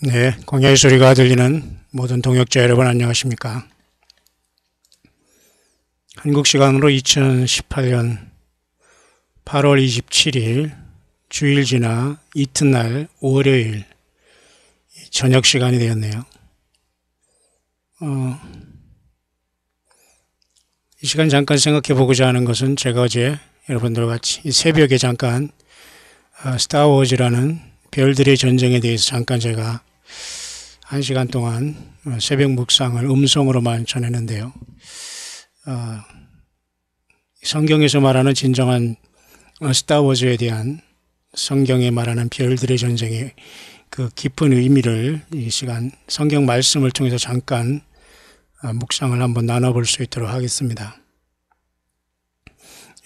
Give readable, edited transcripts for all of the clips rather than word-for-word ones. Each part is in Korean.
네, 광야의 소리가 들리는 모든 동역자 여러분 안녕하십니까? 한국 시간으로 2018년 8월 27일 주일 지나 이튿날 월요일 저녁 시간이 되었네요. 이 시간 잠깐 생각해 보고자 하는 것은 제가 어제 여러분들과 같이 이 새벽에 잠깐 스타워즈라는 별들의 전쟁에 대해서 잠깐 제가 1시간 동안 새벽 묵상을 음성으로만 전했는데요. 성경에서 말하는 진정한 스타워즈에 대한 성경에 말하는 별들의 전쟁의 그 깊은 의미를 이 시간 성경 말씀을 통해서 잠깐 묵상을 한번 나눠볼 수 있도록 하겠습니다.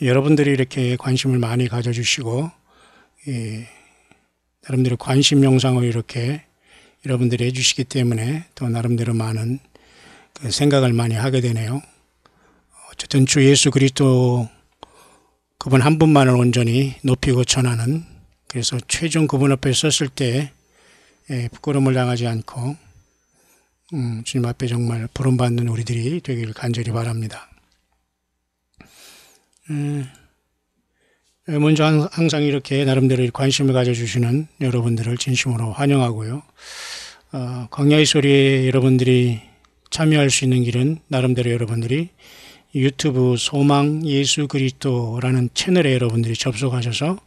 여러분들이 이렇게 관심을 많이 가져주시고 나름대로 관심 영상을 이렇게 여러분들이 해주시기 때문에 또 나름대로 많은 그 생각을 많이 하게 되네요. 어쨌든 주 예수 그리스도 그분 한 분만을 온전히 높이고 전하는, 그래서 최종 그분 앞에 섰을 때 부끄러움을 당하지 않고 주님 앞에 정말 부름받는 우리들이 되길 간절히 바랍니다. 먼저 항상 이렇게 나름대로 관심을 가져주시는 여러분들을 진심으로 환영하고요. 광야의 소리에 여러분들이 참여할 수 있는 길은 나름대로 여러분들이 유튜브 소망 예수 그리스도라는 채널에 여러분들이 접속하셔서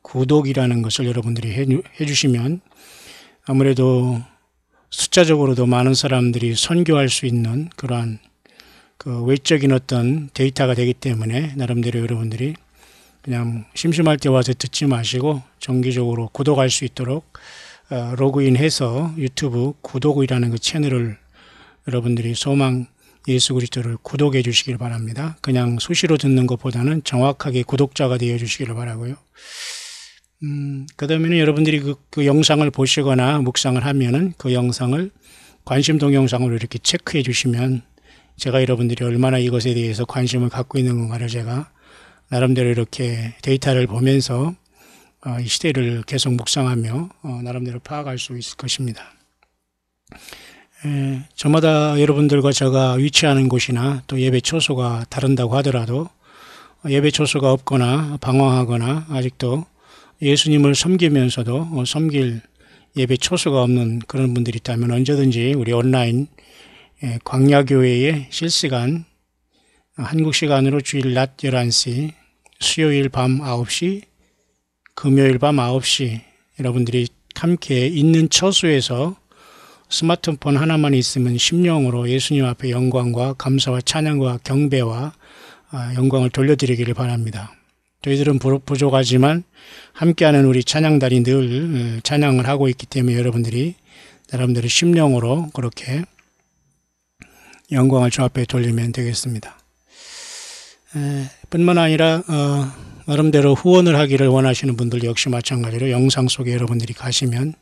구독이라는 것을 여러분들이 해주시면 아무래도 숫자적으로도 많은 사람들이 선교할 수 있는 그러한 그 외적인 어떤 데이터가 되기 때문에 나름대로 여러분들이 그냥 심심할 때 와서 듣지 마시고 정기적으로 구독할 수 있도록 로그인해서 유튜브 구독이라는 그 채널을 여러분들이 소망 예수 그리스도를 구독해 주시길 바랍니다. 그냥 수시로 듣는 것보다는 정확하게 구독자가 되어 주시기를 바라고요. 그 다음에는 여러분들이 그 영상을 보시거나 묵상을 하면은 그 영상을 관심 동영상으로 이렇게 체크해 주시면 제가 여러분들이 얼마나 이것에 대해서 관심을 갖고 있는 건가를 제가 나름대로 이렇게 데이터를 보면서 이 시대를 계속 묵상하며 나름대로 파악할 수 있을 것입니다. 저마다 여러분들과 제가 위치하는 곳이나 또 예배 초소가 다른다고 하더라도 예배 초소가 없거나 방황하거나 아직도 예수님을 섬기면서도 섬길 예배 초소가 없는 그런 분들이 있다면 언제든지 우리 온라인 광야교회의 실시간 한국 시간으로 주일 낮 11시, 수요일 밤 9시, 금요일 밤 9시 여러분들이 함께 있는 처소에서 스마트폰 하나만 있으면 심령으로 예수님 앞에 영광과 감사와 찬양과 경배와 영광을 돌려드리기를 바랍니다. 저희들은 부족하지만 함께하는 우리 찬양단이 늘 찬양을 하고 있기 때문에 여러분들이 나름대로 심령으로 그렇게 영광을 주 앞에 돌리면 되겠습니다. 뿐만 아니라 나름대로 후원을 하기를 원하시는 분들 역시 마찬가지로 영상 속에 여러분들이 가시면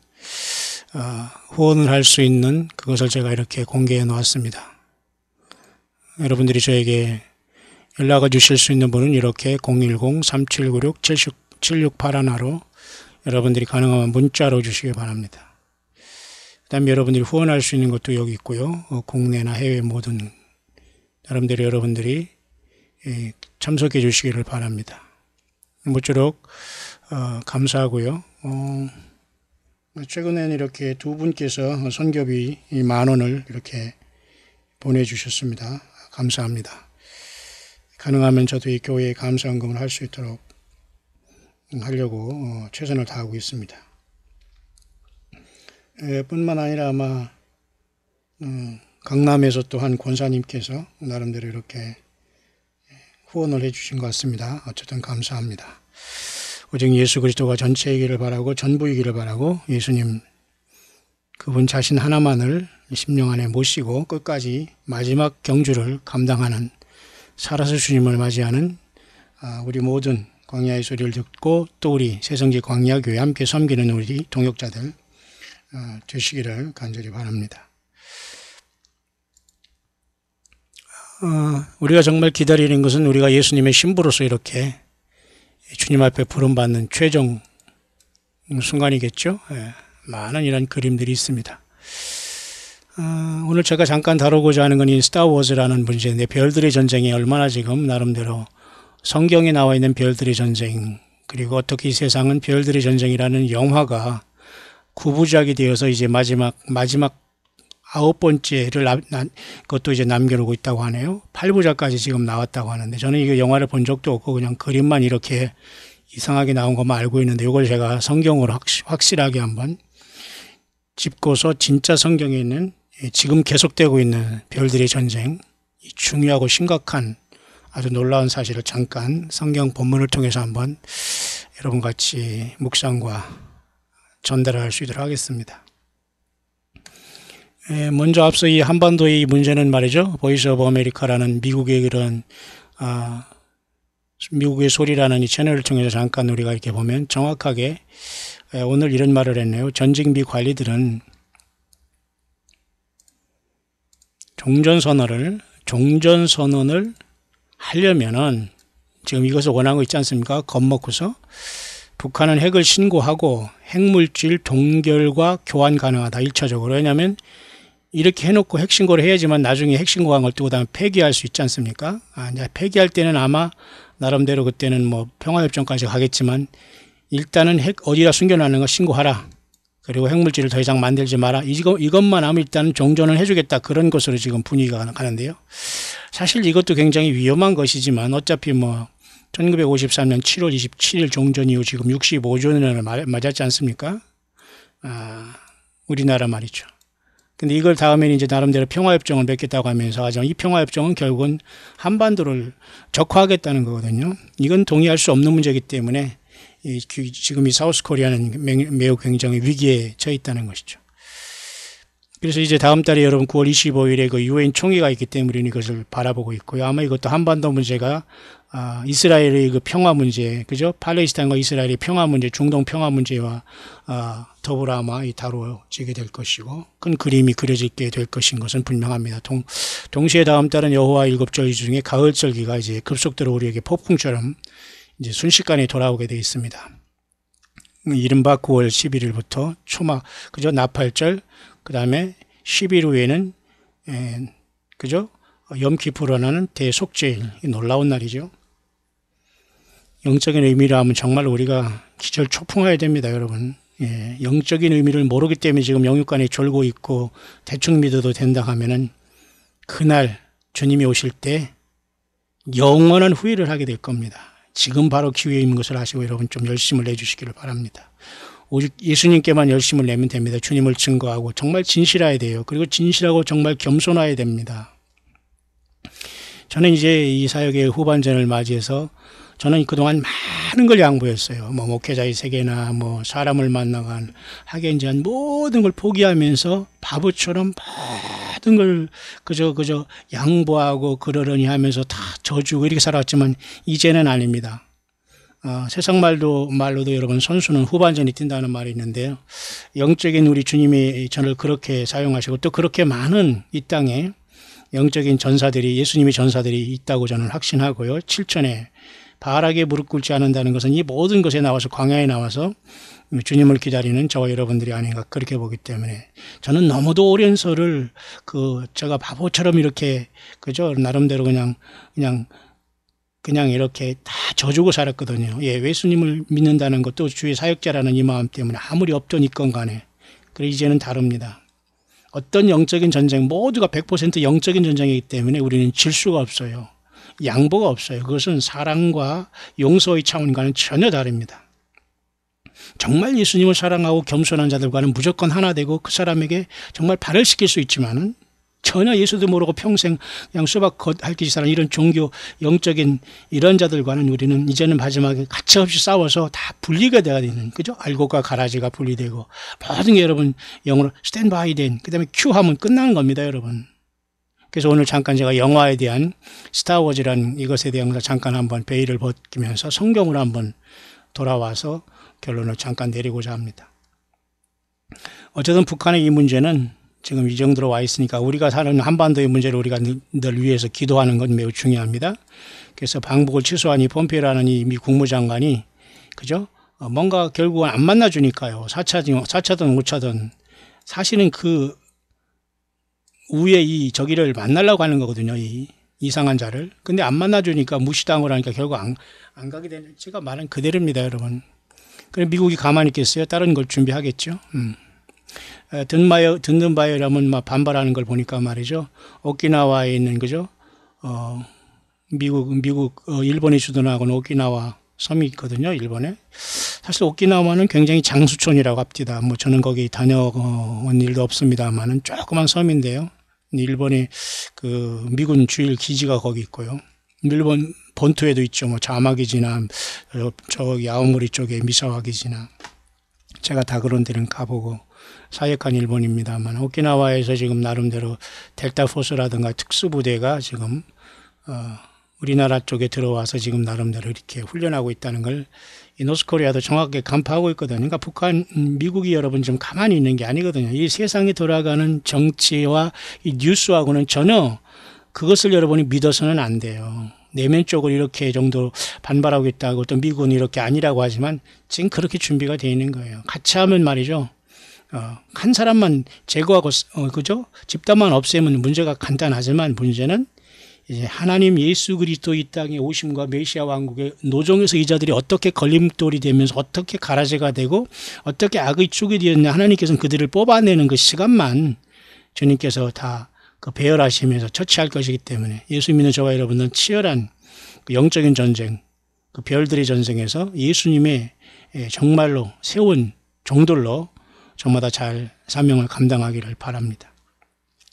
후원을 할 수 있는 그것을 제가 이렇게 공개해 놓았습니다. 여러분들이 저에게 연락을 주실 수 있는 분은 이렇게 010-3796-7681로 여러분들이 가능하면 문자로 주시기 바랍니다. 그 다음에 여러분들이 후원할 수 있는 것도 여기 있고요. 국내나 해외 모든 나름대로 여러분들이 참석해 주시기를 바랍니다. 모쪼록 감사하고요. 최근에는 이렇게 두 분께서 선교비 10,000원을 이렇게 보내주셨습니다. 감사합니다. 가능하면 저도 이 교회에 감사헌금을 할 수 있도록 하려고 최선을 다하고 있습니다. 뿐만 아니라 아마 강남에서 또 한 권사님께서 나름대로 이렇게 후원을 해주신 것 같습니다. 어쨌든 감사합니다. 오직 예수 그리스도가 전체이기를 바라고 전부이기를 바라고 예수님 그분 자신 하나만을 심령 안에 모시고 끝까지 마지막 경주를 감당하는 살아서 주님을 맞이하는 우리 모든 광야의 소리를 듣고 또 우리 새성지 광야교회 함께 섬기는 우리 동역자들 되시기를 간절히 바랍니다. 우리가 정말 기다리는 것은 우리가 예수님의 신부로서 이렇게 주님 앞에 부름받는 최종 순간이겠죠. 많은 이런 그림들이 있습니다. 오늘 제가 잠깐 다루고자 하는 건 이 스타워즈라는 문제인데, 별들의 전쟁이 얼마나 지금 나름대로 성경에 나와 있는 별들의 전쟁, 그리고 어떻게 이 세상은 별들의 전쟁이라는 영화가 9부작이 되어서 이제 마지막 9번째를 그것도 이제 남겨놓고 있다고 하네요. 8부작까지 지금 나왔다고 하는데, 저는 이거 영화를 본 적도 없고 그냥 그림만 이렇게 이상하게 나온 것만 알고 있는데, 이걸 제가 성경으로 확실하게 한번 짚고서 진짜 성경에 있는 지금 계속되고 있는 별들의 전쟁, 중요하고 심각한 아주 놀라운 사실을 잠깐 성경 본문을 통해서 한번 여러분 같이 묵상과 전달할 수 있도록 하겠습니다. 먼저 앞서 이 한반도의 문제는 말이죠, 보이스 오브 아메리카라는 미국의 그런 미국의 소리라는 이 채널을 통해서 잠깐 우리가 이렇게 보면 정확하게 오늘 이런 말을 했네요. 전쟁비 관리들은 종전선언을 하려면은 지금 이것을 원하는 거 있지 않습니까? 겁먹고서 북한은 핵을 신고하고 핵물질 동결과 교환 가능하다, 1차적으로. 왜냐하면 이렇게 해놓고 핵 신고를 해야지만 나중에 핵 신고한 걸 또 그다음에 폐기할 수 있지 않습니까? 이제 폐기할 때는 아마 나름대로 그때는 뭐 평화협정까지 가겠지만, 일단은 핵 어디다 숨겨놨는 거 신고하라. 그리고 핵물질을 더 이상 만들지 마라. 이것만 하면 일단 종전을 해주겠다. 그런 것으로 지금 분위기가 가는데요. 사실 이것도 굉장히 위험한 것이지만, 어차피 뭐 1953년 7월 27일 종전 이후 지금 65주년을 맞았지 않습니까? 우리나라 말이죠. 근데 이걸 다음에는 이제 나름대로 평화협정을 맺겠다고 하면서, 하지만 이 평화협정은 결국은 한반도를 적화하겠다는 거거든요. 이건 동의할 수 없는 문제이기 때문에 지금 이 사우스 코리아는 매우 굉장히 위기에 처해 있다는 것이죠. 그래서 이제 다음 달에 여러분 9월 25일에 그 유엔 총회가 있기 때문에 우리는 이것을 바라보고 있고요. 아마 이것도 한반도 문제가 이스라엘의 그 평화 문제, 그죠? 팔레스타인과 이스라엘의 평화 문제, 중동 평화 문제와 더불어 아마 다루어지게 될 것이고, 큰 그림이 그려지게 될 것인 것은 분명합니다. 동시에 다음 달은 여호와 일곱절 중에 가을절기가 이제 급속도로 우리에게 폭풍처럼 이제 순식간에 돌아오게 되어 있습니다. 이른바 9월 11일부터 초막, 그죠? 나팔절, 그 다음에 10일 후에는, 그죠? 염키푸르라는 대속죄일, 놀라운 날이죠. 영적인 의미로 하면 정말 우리가 기절초풍해야 됩니다, 여러분. 영적인 의미를 모르기 때문에 지금 영육간에 졸고 있고 대충 믿어도 된다 하면은, 그날 주님이 오실 때 영원한 후회를 하게 될 겁니다. 지금 바로 기회인 것을 아시고 여러분 좀 열심을 내주시기를 바랍니다. 오직 예수님께만 열심을 내면 됩니다. 주님을 증거하고 정말 진실해야 돼요. 그리고 진실하고 정말 겸손해야 됩니다. 저는 이제 이 사역의 후반전을 맞이해서 저는 그동안 많은 걸 양보했어요. 뭐 목회자의 세계나 뭐 사람을 만나간 학연지한 모든 걸 포기하면서 바보처럼 모든 걸 그저 양보하고 그러려니 하면서 다 져주고 이렇게 살았지만, 이제는 아닙니다. 세상 말로도 여러분, 선수는 후반전이 뛴다는 말이 있는데요. 영적인 우리 주님이 저를 그렇게 사용하시고, 또 그렇게 많은 이 땅에 영적인 전사들이, 예수님의 전사들이 있다고 저는 확신하고요. 7천에 바알에게 무릎 꿇지 않는다는 것은 이 모든 것에 나와서, 광야에 나와서 주님을 기다리는 저와 여러분들이 아닌가, 그렇게 보기 때문에 저는 너무도 오랜서를 제가 바보처럼 이렇게, 그죠? 나름대로 그냥 이렇게 다 져주고 살았거든요. 예수님을 믿는다는 것도 주의 사역자라는 이 마음 때문에 아무리 없던 있건 간에. 그래, 이제는 다릅니다. 어떤 영적인 전쟁, 모두가 100% 영적인 전쟁이기 때문에 우리는 질 수가 없어요. 양보가 없어요. 그것은 사랑과 용서의 차원과는 전혀 다릅니다. 정말 예수님을 사랑하고 겸손한 자들과는 무조건 하나 되고 그 사람에게 정말 발을 시킬 수 있지만은, 전혀 예수도 모르고 평생 그냥 수박 핥기지 사는 이런 종교 영적인 이런 자들과는 우리는 이제는 마지막에 가차없이 싸워서 다 분리가 돼야 되는, 그죠? 알곡과 가라지가 분리되고 모든 게 여러분 영어로 스탠바이 된, 그 다음에 큐 하면 끝나는 겁니다, 여러분. 그래서 오늘 잠깐 제가 영화에 대한 스타워즈라는 이것에 대한 것을 잠깐 한번 베일을 벗기면서 성경으로 한번 돌아와서 결론을 잠깐 내리고자 합니다. 어쨌든 북한의 이 문제는 지금 이 정도로 와 있으니까 우리가 사는 한반도의 문제를 우리가 늘 위해서 기도하는 건 매우 중요합니다. 그래서 방북을 취소한 이 폼페이오라는 이 미 국무장관이, 그죠? 뭔가 결국은 안 만나주니까요. 4차든 5차든 사실은 그 위에 이 저기를 만나려고 하는 거거든요. 이 이상한 자를. 근데 안 만나주니까 무시당을 하니까 결국 안 가게 되는, 제가 말한 그대로입니다, 여러분. 그래 미국이 가만히 있겠어요? 다른 걸 준비하겠죠. 듣는 바에라면 막 반발하는 걸 보니까 말이죠. 오키나와에 있는 그죠? 일본이 주둔하고는 오키나와 섬이 있거든요, 일본에. 사실 오키나와는 굉장히 장수촌이라고 합니다. 뭐 저는 거기 다녀온 일도 없습니다만은 조그만 섬인데요. 일본의 그 미군 주일 기지가 거기 있고요. 일본 본토에도 있죠. 뭐 자마기지나 저기 아오모리 쪽에 미사와 기지나 제가 다 그런 데는 가보고 사역한 일본입니다만 오키나와에서 지금 나름대로 델타 포스라든가 특수부대가 지금 우리나라 쪽에 들어와서 지금 나름대로 이렇게 훈련하고 있다는 걸 이 노스코리아도 정확하게 간파하고 있거든요. 그러니까 미국이 여러분 좀 가만히 있는 게 아니거든요. 이 세상에 돌아가는 정치와 이 뉴스하고는 전혀 그것을 여러분이 믿어서는 안 돼요. 내면적으로 이렇게 정도 반발하고 있다고 또 미국은 이렇게 아니라고 하지만 지금 그렇게 준비가 되어 있는 거예요. 같이 하면 말이죠. 한 사람만 제거하고 그죠? 집단만 없애면 문제가 간단하지만 문제는 이제 하나님 예수 그리스도 이 땅에 오심과 메시아 왕국의 노정에서 이 자들이 어떻게 걸림돌이 되면서 어떻게 가라제가 되고 어떻게 악의 축이 되었냐, 하나님께서는 그들을 뽑아내는 그 시간만 주님께서 다 그 배열하시면서 처치할 것이기 때문에 예수 믿는 저와 여러분은 치열한 그 영적인 전쟁, 그 별들의 전쟁에서 예수님의 정말로 세운 종들로 저마다 잘 사명을 감당하기를 바랍니다.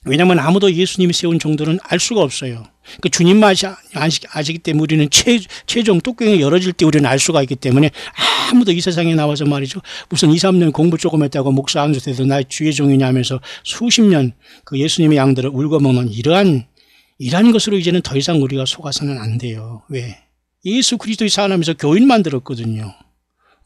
왜냐하면 아무도 예수님이 세운 종들은 알 수가 없어요. 그 주님만 아시기 때문에 우리는 최종 뚜껑이 열어질 때 우리는 알 수가 있기 때문에 아무도 이 세상에 나와서 말이죠. 무슨 2, 3년 공부 조금 했다고 목사 안수 돼서 나 주의 종이냐 하면서 수십 년 그 예수님의 양들을 울고먹는 이러한 것으로 이제는 더 이상 우리가 속아서는 안 돼요. 왜? 예수 그리스도의 사람에서 교인 만들었거든요.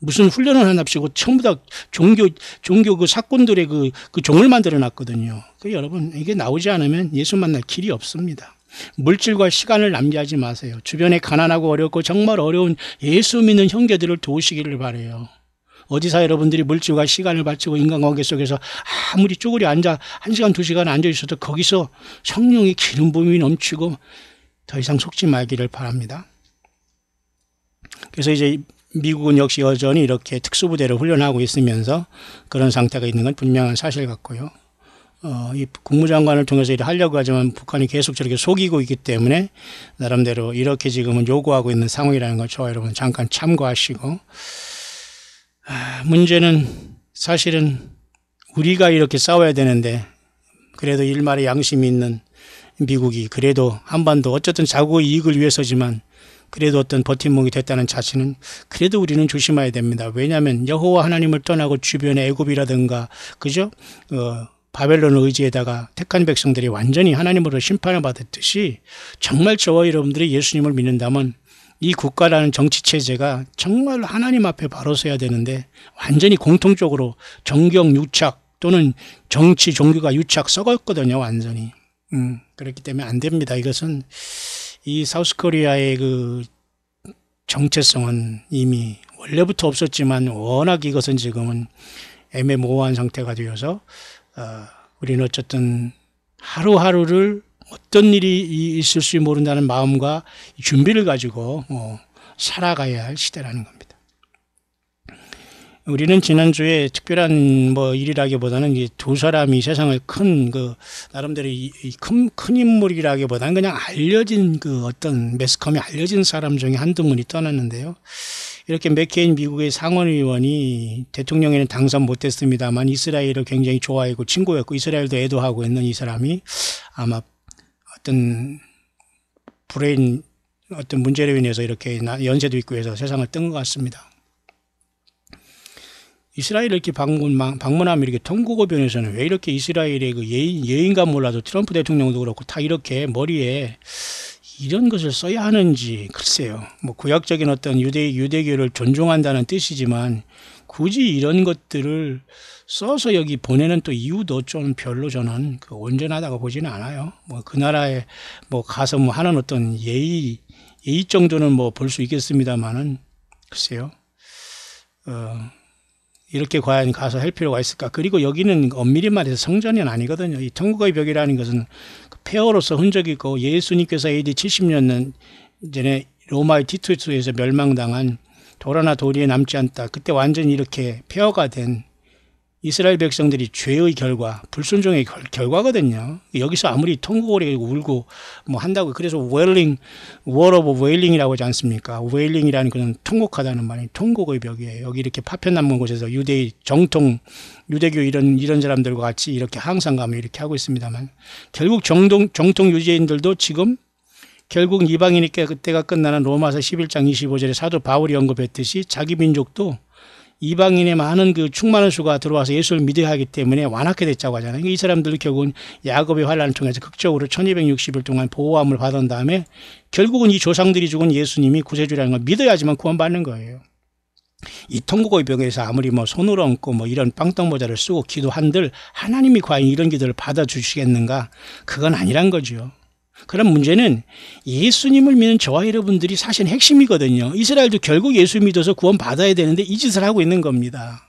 무슨 훈련을 하nap시고 전부 다 종교 그 사건들의 그 종을 만들어 놨거든요. 여러분, 이게 나오지 않으면 예수 만날 길이 없습니다. 물질과 시간을 낭비하지 마세요. 주변에 가난하고 어렵고 정말 어려운 예수 믿는 형제들을 도우시기를 바라요. 어디서 여러분들이 물질과 시간을 바치고 인간관계 속에서 아무리 쪼그려 앉아 1시간 2시간 앉아 있어도 거기서 성령의 기름 부음이 넘치고 더 이상 속지 말기를 바랍니다. 그래서 이제 미국은 역시 여전히 이렇게 특수부대를 훈련하고 있으면서 그런 상태가 있는 건 분명한 사실 같고요. 이 국무장관을 통해서 일을 하려고 하지만 북한이 계속 저렇게 속이고 있기 때문에 나름대로 이렇게 지금은 요구하고 있는 상황이라는 걸 저와 여러분 잠깐 참고하시고, 문제는 사실은 우리가 이렇게 싸워야 되는데 그래도 일말의 양심이 있는 미국이 그래도 한반도 어쨌든 자국의 이익을 위해서지만 그래도 어떤 버팀목이 됐다는 자체는 그래도 우리는 조심해야 됩니다. 왜냐하면 여호와 하나님을 떠나고 주변의 애굽이라든가 그죠? 바벨론을 의지에다가 택한 백성들이 완전히 하나님으로 심판을 받았듯이 정말 저와 여러분들이 예수님을 믿는다면 이 국가라는 정치체제가 정말 하나님 앞에 바로 서야 되는데 완전히 공통적으로 정경 유착 또는 정치 종교가 유착 썩었거든요. 완전히. 그렇기 때문에 안 됩니다. 이것은 이 사우스코리아의 그 정체성은 이미 원래부터 없었지만 워낙 이것은 지금은 애매모호한 상태가 되어서 우리는 어쨌든 하루하루를 어떤 일이 있을지 모른다는 마음과 준비를 가지고 살아가야 할 시대라는 겁니다. 우리는 지난주에 특별한 일이라기보다는 이 두 사람이 세상을 나름대로 큰 인물이라기보다는 그냥 알려진 어떤 매스컴에 알려진 사람 중에 한두 분이 떠났는데요. 이렇게 맥케인 미국의 상원의원이 대통령에는 당선 못했습니다만 이스라엘을 굉장히 좋아하고 친구였고 이스라엘도 애도하고 있는 이 사람이 아마 어떤 문제로 인해서 이렇게 연세도 있고 해서 세상을 뜬 것 같습니다. 이스라엘을 이렇게 방문하면 이렇게 통곡의변에서는 왜 이렇게 이스라엘의 그 예인가 몰라도 트럼프 대통령도 그렇고 다 이렇게 머리에 이런 것을 써야 하는지 글쎄요. 구약적인 어떤 유대교를 존중한다는 뜻이지만 굳이 이런 것들을 써서 여기 보내는 또 이유도 좀 별로 저는 온전하다고 보지는 않아요. 그 나라에 가서 하는 어떤 예의 정도는 볼 수 있겠습니다만은 글쎄요. 이렇게 과연 가서 할 필요가 있을까? 그리고 여기는 엄밀히 말해서 성전이 아니거든요. 이 천국의 벽이라는 것은 폐허로서 흔적이 있고 예수님께서 AD 70년 전에 로마의 티투스에서 멸망당한 돌 하나 도리에 남지 않다. 그때 완전히 이렇게 폐허가 된 이스라엘 백성들이 죄의 결과, 불순종의 결과거든요. 여기서 아무리 통곡을 울고 뭐 한다고, 그래서 wailing, wall of wailing이라고 하지 않습니까? wailing이라는 것은 통곡하다는 말이 통곡의 벽이에요. 여기 이렇게 파편 남은 곳에서 유대의 정통, 유대교 이런 사람들과 같이 이렇게 항상 가면 이렇게 하고 있습니다만, 결국 정통 유대인들도 지금 결국 이방인에게 그때가 끝나는 로마서 11장 25절에 사도 바울이 언급했듯이 자기 민족도 이방인의 많은 그 충만한 수가 들어와서 예수를 믿어야 하기 때문에 완악해 됐다고 하잖아요. 이 사람들도 결국은 야곱의 환란을 통해서 극적으로 1260일 동안 보호함을 받은 다음에 결국은 이 조상들이 죽은 예수님이 구세주라는 걸 믿어야지만 구원받는 거예요. 이 통곡의 벽에서 아무리 뭐 손을 얹고 뭐 이런 빵떡 모자를 쓰고 기도한들 하나님이 과연 이런 기도를 받아주시겠는가? 그건 아니란 거죠. 그런 문제는 예수님을 믿는 저와 여러분들이 사실 핵심이거든요. 이스라엘도 결국 예수 믿어서 구원 받아야 되는데 이 짓을 하고 있는 겁니다.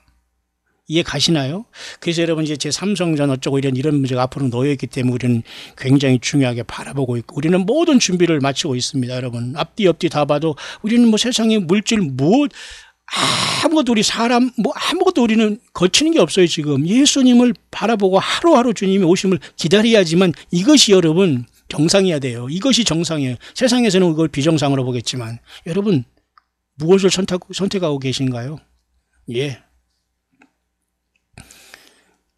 이해 가시나요? 그래서 여러분 이제 제3성전 어쩌고 이런 문제가 앞으로 놓여있기 때문에 우리는 굉장히 중요하게 바라보고 있고 우리는 모든 준비를 마치고 있습니다. 여러분 앞뒤 옆뒤 다 봐도 우리는 뭐 세상에 물질 아무것도 우리 사람 아무것도 우리는 거치는 게 없어요. 지금 예수님을 바라보고 하루하루 주님이 오심을 기다려야지만 이것이 여러분 정상이어야 돼요. 이것이 정상이에요. 세상에서는 그걸 비정상으로 보겠지만 여러분 무엇을 선택하고 계신가요? 예.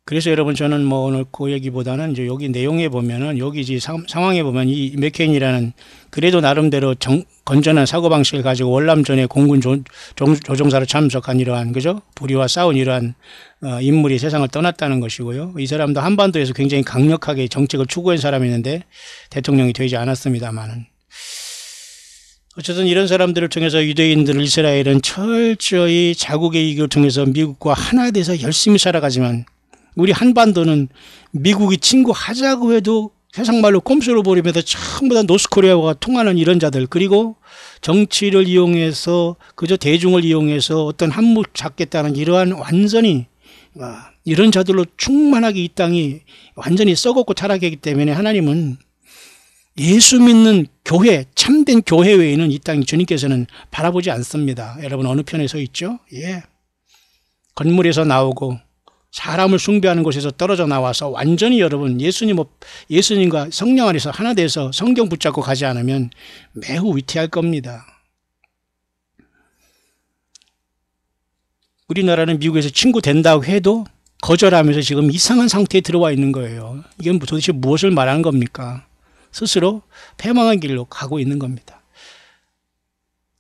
그래서 여러분 저는 뭐 오늘 그 얘기보다는 이제 여기 내용에 보면은 여기 이제 상황에 보면 이 맥케인이라는 그래도 나름대로 건전한 사고방식을 가지고 월남전에 공군 조종사로 참석한 이러한 그죠? 불의와 싸운 이러한 인물이 세상을 떠났다는 것이고요. 이 사람도 한반도에서 굉장히 강력하게 정책을 추구한 사람이었는데 대통령이 되지 않았습니다만은 어쨌든 이런 사람들을 통해서 유대인들 이스라엘은 철저히 자국의 이익을 통해서 미국과 하나 돼서 열심히 살아가지만 우리 한반도는 미국이 친구하자고 해도 세상 말로 꼼수로 버리면서 전부 다 노스코리아와 통하는 이런 자들 그리고 정치를 이용해서 그저 대중을 이용해서 어떤 한몫 잡겠다는 이러한 완전히 이런 자들로 충만하게 이 땅이 완전히 썩었고 타락했기 때문에 하나님은 예수 믿는 교회 참된 교회 외에는 이 땅 주님께서는 바라보지 않습니다. 여러분 어느 편에 서 있죠? 예. 건물에서 나오고 사람을 숭배하는 곳에서 떨어져 나와서 완전히 여러분 예수님과 성령 안에서 하나 돼서 성경 붙잡고 가지 않으면 매우 위태할 겁니다. 우리나라는 미국에서 친구 된다고 해도 거절하면서 지금 이상한 상태에 들어와 있는 거예요. 이건 도대체 무엇을 말하는 겁니까? 스스로 패망한 길로 가고 있는 겁니다.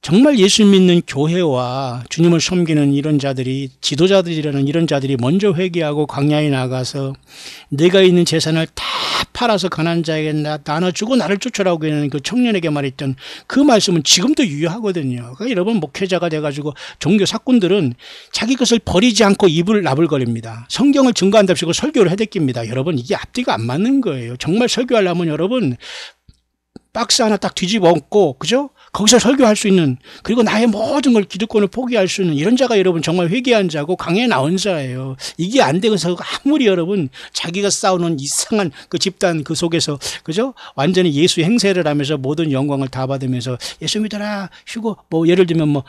정말 예수 믿는 교회와 주님을 섬기는 이런 자들이 지도자들이라는 이런 자들이 먼저 회개하고 광야에 나가서 내가 있는 재산을 다 팔아서 가난한 자에게 나눠주고 나를 쫓아라고 하는 그 청년에게 말했던 그 말씀은 지금도 유효하거든요. 그러니까 여러분 목회자가 돼가지고 종교 사꾼들은 자기 것을 버리지 않고 입을 나불거립니다. 성경을 증거한답시고 설교를 해댔깁니다. 여러분 이게 앞뒤가 안 맞는 거예요. 정말 설교하려면 여러분 박스 하나 딱 뒤집어 엎고 그죠? 거기서 설교할 수 있는 그리고 나의 모든 걸 기득권을 포기할 수 있는 이런 자가 여러분 정말 회개한 자고 강에 나온 자예요. 이게 안 되고서 아무리 여러분 자기가 싸우는 이상한 그 집단 그 속에서 그죠? 완전히 예수 행세를 하면서 모든 영광을 다 받으면서 예수 믿어라 쉬고 뭐 예를 들면 뭐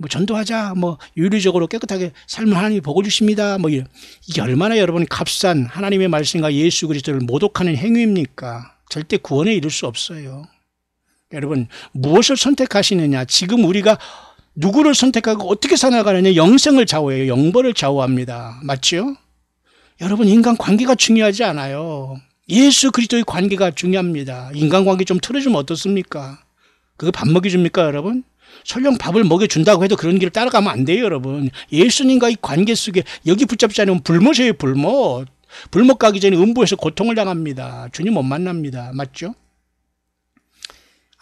전도하자 뭐 윤리적으로 깨끗하게 살면 하나님이 복을 주십니다. 뭐 이게 얼마나 여러분 값싼 하나님의 말씀과 예수 그리스도를 모독하는 행위입니까? 절대 구원에 이를 수 없어요. 여러분 무엇을 선택하시느냐 지금 우리가 누구를 선택하고 어떻게 살아가느냐 영생을 좌우해요. 영벌을 좌우합니다. 맞죠? 여러분 인간관계가 중요하지 않아요. 예수 그리스도의 관계가 중요합니다. 인간관계 좀 틀어주면 어떻습니까? 그거 밥 먹여줍니까 여러분? 설령 밥을 먹여준다고 해도 그런 길을 따라가면 안 돼요 여러분. 예수님과의 관계 속에 여기 붙잡지 않으면 불못이에요. 불못 가기 전에 음부에서 고통을 당합니다. 주님 못 만납니다. 맞죠?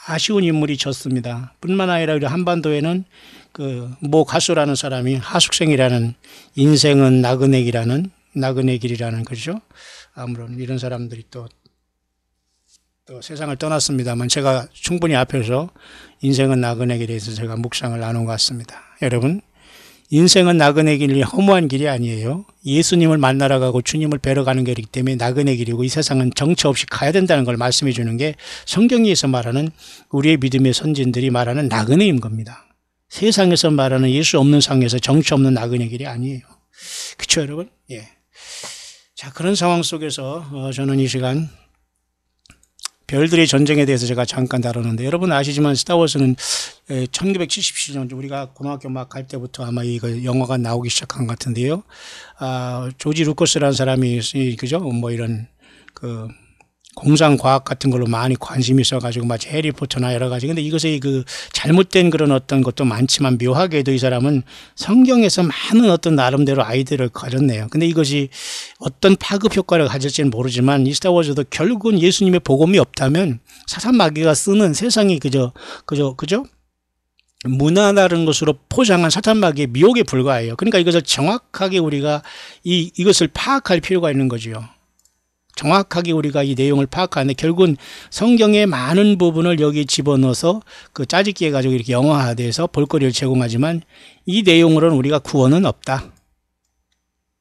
아쉬운 인물이 졌습니다. 뿐만 아니라 우리 한반도에는 그 모 가수라는 사람이 하숙생이라는 인생은 나그네 길이라는 거죠. 아무런 이런 사람들이 또 세상을 떠났습니다만 제가 충분히 앞에서 인생은 나그네 길에 대해서 제가 묵상을 나눈 것 같습니다. 여러분 인생은 나그네 길이 허무한 길이 아니에요. 예수님을 만나러 가고 주님을 뵈러 가는 길이기 때문에 나그네 길이고 이 세상은 정처 없이 가야 된다는 걸 말씀해 주는 게 성경에서 말하는 우리의 믿음의 선진들이 말하는 나그네인 겁니다. 세상에서 말하는 예수 없는 상에서 정처 없는 나그네 길이 아니에요. 그렇죠, 여러분? 예. 자, 그런 상황 속에서 저는 이 시간 별들의 전쟁에 대해서 제가 잠깐 다루는데, 여러분 아시지만 스타워즈는 1977년 우리가 고등학교 막 갈 때부터 아마 이거 영화가 나오기 시작한 것 같은데요. 조지 루커스라는 사람이 그죠? 뭐 이런 그 공상 과학 같은 걸로 많이 관심이 있어가지고 마치 해리포터나 여러 가지. 근데 이것의 그 잘못된 그런 어떤 것도 많지만 묘하게도 이 사람은 성경에서 많은 어떤 나름대로 아이디어를 가졌네요. 근데 이것이 어떤 파급 효과를 가질지는 모르지만 이 스타워즈도 결국은 예수님의 복음이 없다면 사탄 마귀가 쓰는 세상이 그저 무난한 것으로 포장한 사탄 마귀의 미혹에 불과해요. 그러니까 이것을 정확하게 우리가 이것을 파악할 필요가 있는 거죠. 정확하게 우리가 이 내용을 파악하는데 결국은 성경의 많은 부분을 여기 집어넣어서 그 짜집기 해가지고 이렇게 영화화돼서 볼거리를 제공하지만 이 내용으로는 우리가 구원은 없다.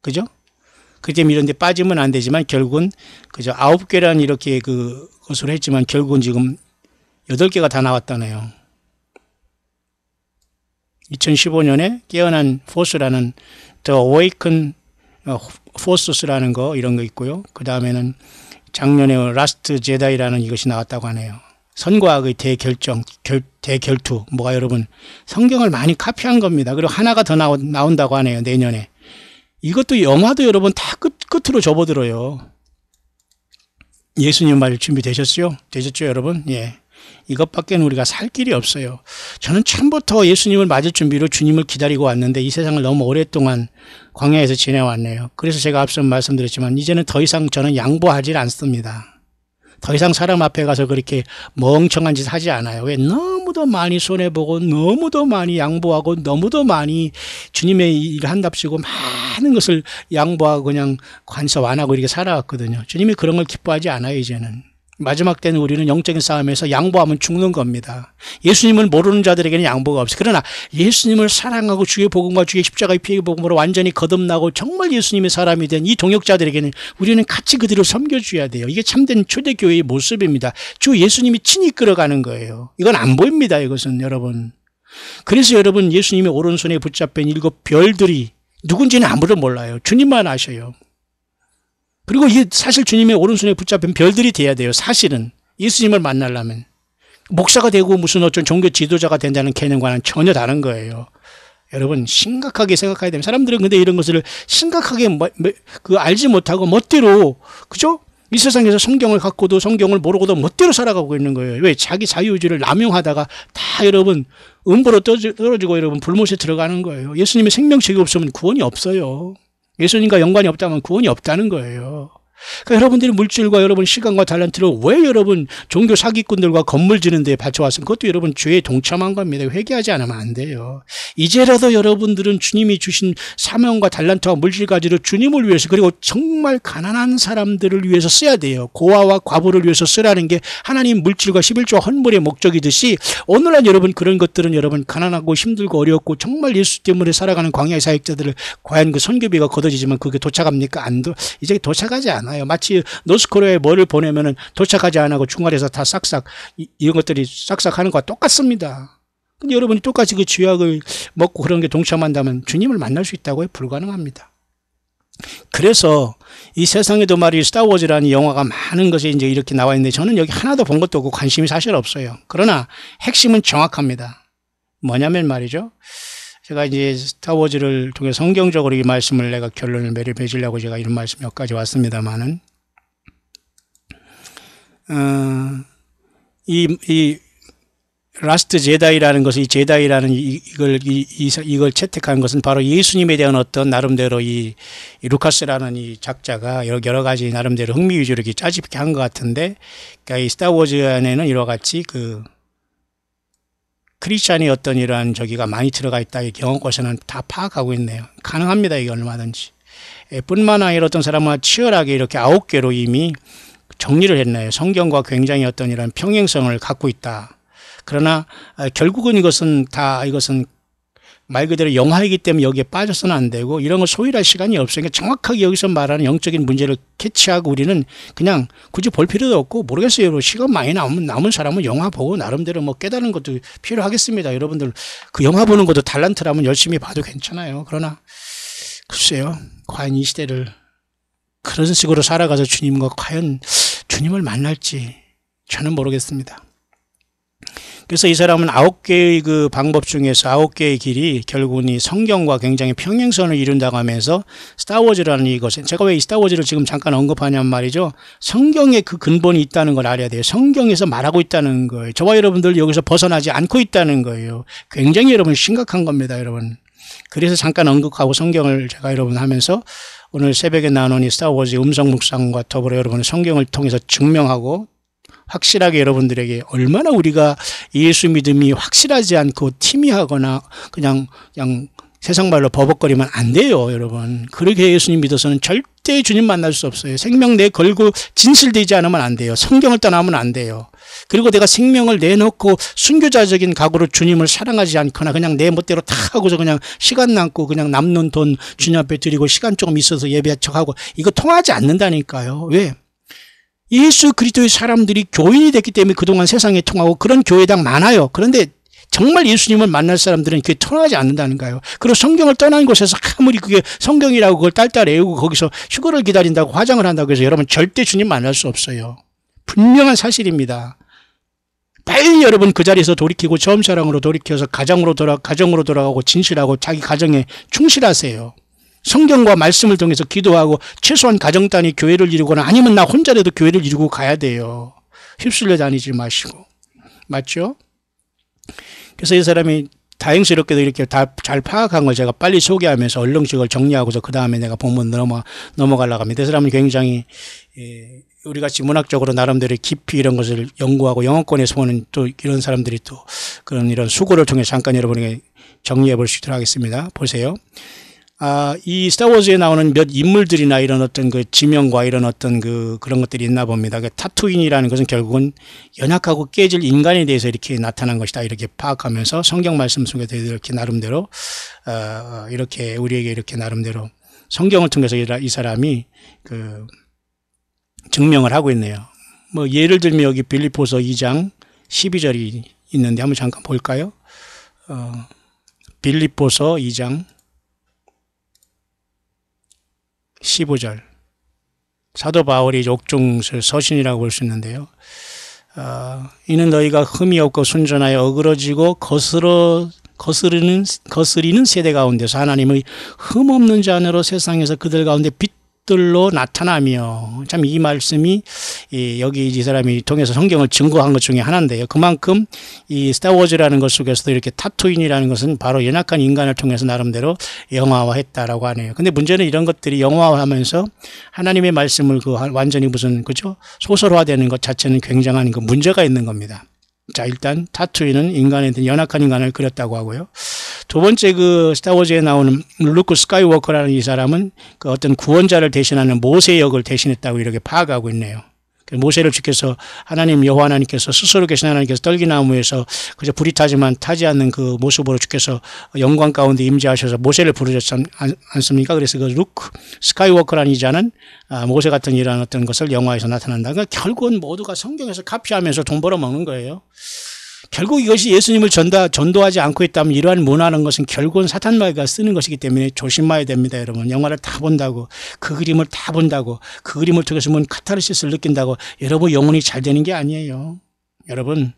그죠? 그 때문에 이런 데 빠지면 안 되지만 결국은 그저 9개란 이렇게 그것으로 했지만 결국은 지금 8개가 다 나왔다네요. 2015년에 깨어난 포스라는 The Awaken 포스라는 거 이런 거 있고요. 그 다음에는 작년에 라스트 제다이라는 이것이 나왔다고 하네요. 선과학의 대결투. 뭐가 여러분 성경을 많이 카피한 겁니다. 그리고 하나가 더 나온다고 하네요. 내년에. 이것도 영화도 여러분 다 끝으로 접어들어요. 예수님 맞을 준비 되셨죠? 여러분? 예. 이것밖에는 우리가 살 길이 없어요. 저는 처음부터 예수님을 맞을 준비로 주님을 기다리고 왔는데 이 세상을 너무 오랫동안 광야에서 지내왔네요. 그래서 제가 앞서 말씀드렸지만 이제는 더 이상 저는 양보하지 않습니다. 더 이상 사람 앞에 가서 그렇게 멍청한 짓 하지 않아요. 왜? 너무도 많이 손해보고 너무도 많이 양보하고 너무도 많이 주님의 일을 한답시고 많은 것을 양보하고 그냥 관섭 안 하고 이렇게 살아왔거든요. 주님이 그런 걸 기뻐하지 않아요. 이제는. 마지막 때는 우리는 영적인 싸움에서 양보하면 죽는 겁니다. 예수님을 모르는 자들에게는 양보가 없어요. 그러나 예수님을 사랑하고 주의 복음과 주의 십자가의 피의 복음으로 완전히 거듭나고 정말 예수님의 사람이 된 이 동역자들에게는 우리는 같이 그들을 섬겨줘야 돼요. 이게 참된 초대교회의 모습입니다. 주 예수님이 친히 끌어가는 거예요. 이건 안 보입니다. 이것은 여러분. 그래서 여러분 예수님의 오른손에 붙잡힌 7 별들이 누군지는 아무도 몰라요. 주님만 아셔요. 그리고 사실 주님의 오른손에 붙잡힌 별들이 돼야 돼요. 사실은 예수님을 만나려면 목사가 되고 무슨 어떤 종교 지도자가 된다는 개념과는 전혀 다른 거예요. 여러분 심각하게 생각해야 됩니다. 사람들은 근데 이런 것을 심각하게 알지 못하고 멋대로 그죠? 이 세상에서 성경을 갖고도 성경을 모르고도 멋대로 살아가고 있는 거예요. 왜? 자기 자유의지를 남용하다가 다 여러분 음보로 떨어지고 여러분 불못에 들어가는 거예요. 예수님의 생명책이 없으면 구원이 없어요. 예수님과 연관이 없다면 구원이 없다는 거예요. 그러니까 여러분들이 물질과 여러분 시간과 달란트를 왜 여러분 종교 사기꾼들과 건물 지는 데 바쳐왔으면 그것도 여러분 죄에 동참한 겁니다. 회개하지 않으면 안 돼요. 이제라도 여러분들은 주님이 주신 사명과 달란트와 물질 가지로 주님을 위해서 그리고 정말 가난한 사람들을 위해서 써야 돼요. 고아와 과부를 위해서 쓰라는 게 하나님 물질과 11조 헌물의 목적이듯이 오늘날 여러분 그런 것들은 여러분 가난하고 힘들고 어렵고 정말 예수 때문에 살아가는 광야의 사역자들을 과연 그 선교비가 걷어지지만 그게 도착합니까? 이제 도착하지 않아요. 마치 노스코리아에 뭐를 보내면은 도착하지 않고 중간에서 다 싹싹 이런 것들이 싹싹 하는 것과 똑같습니다. 근데 여러분이 똑같이 그 쥐약을 먹고 그런 게 동참한다면 주님을 만날 수 있다고요? 불가능합니다. 그래서 이 세상에도 말이 스타워즈라는 영화가 많은 것이 이제 이렇게 나와 있는데 저는 여기 하나도 본 것도 없고 관심이 사실 없어요. 그러나 핵심은 정확합니다. 뭐냐면 말이죠. 제가 이제 스타워즈를 통해 성경적으로 이 말씀을 내가 결론을 맺으려고 제가 이런 말씀 몇 가지 왔습니다만은, 이 라스트 제다이라는 것이 제다이라는 이걸 채택한 것은 바로 예수님에 대한 어떤 나름대로 이 루카스라는 이 작자가 여러 가지 나름대로 흥미 위주로 이렇게 짜집게 한 것 같은데, 그러니까 이 스타워즈 안에는 이와 같이 크리스찬이 어떤 이러한 저기가 많이 들어가 있다. 이 경험고서는 다 파악하고 있네요. 가능합니다. 이게 얼마든지. 뿐만 아니라 어떤 사람은 치열하게 이렇게 9개로 이미 정리를 했네요. 성경과 굉장히 어떤 이런 평행성을 갖고 있다. 그러나 결국은 이것은 말 그대로 영화이기 때문에 여기에 빠져서는 안 되고 이런 걸 소홀할 시간이 없어요. 그러니까 정확하게 여기서 말하는 영적인 문제를 캐치하고 우리는 그냥 굳이 볼 필요도 없고 모르겠어요. 여러분. 시간 많이 남은 사람은 영화 보고 나름대로 뭐 깨달은 것도 필요하겠습니다. 여러분들 그 영화 보는 것도 달란트라면 열심히 봐도 괜찮아요. 그러나 글쎄요. 과연 이 시대를 그런 식으로 살아가서 주님과 과연 주님을 만날지 저는 모르겠습니다. 그래서 이 사람은 9개의 그 방법 중에서 9개의 길이 결국은 이 성경과 굉장히 평행선을 이룬다고 하면서 스타워즈라는 이것은 제가 왜 이 스타워즈를 지금 잠깐 언급하냐면 말이죠. 성경에 그 근본이 있다는 걸 알아야 돼요. 성경에서 말하고 있다는 거예요. 저와 여러분들 여기서 벗어나지 않고 있다는 거예요. 굉장히 여러분 심각한 겁니다. 여러분. 그래서 잠깐 언급하고 성경을 제가 여러분 하면서 오늘 새벽에 나눈 이 스타워즈 음성 묵상과 더불어 여러분의 성경을 통해서 증명하고 확실하게 여러분들에게 얼마나 우리가 예수 믿음이 확실하지 않고 티미하거나 그냥 세상 말로 버벅거리면 안 돼요, 여러분. 그렇게 예수님 믿어서는 절대 주님 만날 수 없어요. 생명 내 걸고 진실되지 않으면 안 돼요. 성경을 떠나면 안 돼요. 그리고 내가 생명을 내놓고 순교자적인 각오로 주님을 사랑하지 않거나 그냥 내 멋대로 다 하고서 그냥 시간 남고 그냥 남는 돈 주님 앞에 드리고 시간 조금 있어서 예배 척하고 이거 통하지 않는다니까요. 왜? 예수 그리스도의 사람들이 교인이 됐기 때문에 그동안 세상에 통하고 그런 교회당 많아요. 그런데 정말 예수님을 만날 사람들은 그게 통하지 않는다는 거예요. 그리고 성경을 떠난 곳에서 아무리 그게 성경이라고 그걸 딸딸 외우고 거기서 휴거를 기다린다고 화장을 한다고 해서 여러분 절대 주님 만날 수 없어요. 분명한 사실입니다. 빨리 여러분 그 자리에서 돌이키고 처음 사랑으로 돌이켜서 가정으로 돌아가고 진실하고 자기 가정에 충실하세요. 성경과 말씀을 통해서 기도하고 최소한 가정 단위 교회를 이루거나 아니면 나 혼자라도 교회를 이루고 가야 돼요. 휩쓸려 다니지 마시고. 맞죠? 그래서 이 사람이 다행스럽게도 이렇게 다 잘 파악한 걸 제가 빨리 소개하면서 얼렁식을 정리하고서 그 다음에 내가 본문 넘어가려고 합니다. 이 사람은 굉장히 우리 같이 문학적으로 나름대로 깊이 이런 것을 연구하고 영어권에서 보는 또 이런 사람들이 또 그런 이런 수고를 통해 잠깐 여러분에게 정리해 볼 수 있도록 하겠습니다. 보세요. 이 스타워즈에 나오는 몇 인물들이나 이런 어떤 그 지명과 이런 어떤 그런 것들이 있나 봅니다. 타투인이라는 것은 결국은 연약하고 깨질 인간에 대해서 이렇게 나타난 것이다. 이렇게 파악하면서 성경 말씀 속에서 이렇게 나름대로, 이렇게 우리에게 이렇게 나름대로 성경을 통해서 이 사람이 증명을 하고 있네요. 뭐 예를 들면 여기 빌립보서 2장 12절이 있는데 한번 잠깐 볼까요? 빌립보서 2장 15절. 사도 바울이 옥중설 서신이라고 볼 수 있는데요. 이는 너희가 흠이 없고 순전하여 어그러지고 거스리는 세대 가운데서 하나님의 흠 없는 자녀로 세상에서 그들 가운데 빛들로 나타나며, 참 이 말씀이 여기 이 사람이 통해서 성경을 증거한 것 중에 하나인데요. 그만큼 이 스타워즈라는 것 속에서도 이렇게 타투인이라는 것은 바로 연약한 인간을 통해서 나름대로 영화화했다라고 하네요. 근데 문제는 이런 것들이 영화화하면서 하나님의 말씀을 완전히 무슨 그죠? 소설화되는 것 자체는 굉장한 문제가 있는 겁니다. 자, 일단 타투인은 연약한 인간을 그렸다고 하고요. 두 번째 스타워즈에 나오는 루크 스카이워커라는 이 사람은 어떤 구원자를 대신하는 모세 역을 대신했다고 이렇게 파악하고 있네요. 모세를 주께서 여호와 하나님께서 스스로 계신 하나님께서 떨기나무에서 그저 불이 타지만 타지 않는 그 모습으로 주께서 영광 가운데 임재하셔서 모세를 부르셨지 않습니까? 그래서 루크 스카이워커라는 이 자는 모세 같은 이러한 어떤 것을 영화에서 나타난다. 그러니까 결국은 모두가 성경에서 카피하면서 돈 벌어먹는 거예요. 결국 이것이 예수님을 전도하지 않고 있다면 이러한 문화라는 것은 결국은 사탄마귀가 쓰는 것이기 때문에 조심해야 됩니다, 여러분. 영화를 다 본다고, 그 그림을 다 본다고, 그 그림을 통해서 뭔 카타르시스를 느낀다고 여러분 영혼이 잘 되는 게 아니에요. 여러분,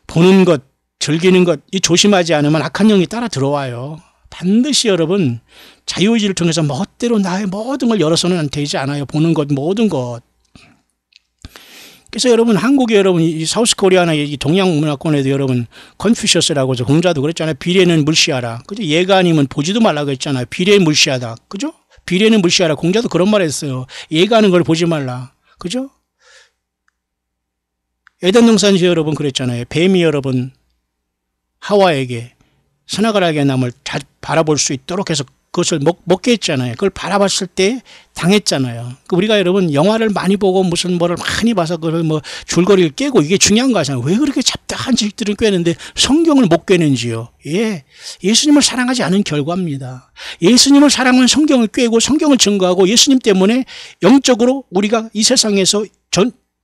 보는 것, 즐기는 것, 이 조심하지 않으면 악한 영이 따라 들어와요. 반드시 여러분 자유의지를 통해서 멋대로 나의 모든 걸 열어서는 되지 않아요. 보는 것, 모든 것. 그래서 여러분 한국에 여러분 이 사우스 코리아나 이 동양 문화권에도 여러분 컨퓨셔스라고 공자도 그랬잖아요. 비례는 물시하라. 그죠? 얘가 아니면 보지도 말라고 했잖아요. 비례 물시하다. 그죠? 비례는 물시하라. 공자도 그런 말 했어요. 얘가 하는 걸 보지 말라. 그죠? 에덴 동산에서 여러분 그랬잖아요. 뱀이 여러분 하와에게 선악을 알게 남을 잘 바라볼 수 있도록 해서 그것을 먹게 했잖아요. 그걸 바라봤을 때 당했잖아요. 우리가 여러분 영화를 많이 보고 무슨 뭐를 많이 봐서 그걸 뭐 줄거리를 깨고 이게 중요한 거잖아요. 왜 그렇게 잡다한 지식들을 꿰는데 성경을 못 꿰는지요. 예. 예수님을 사랑하지 않은 결과입니다. 예수님을 사랑하는 성경을 꿰고 성경을 증거하고 예수님 때문에 영적으로 우리가 이 세상에서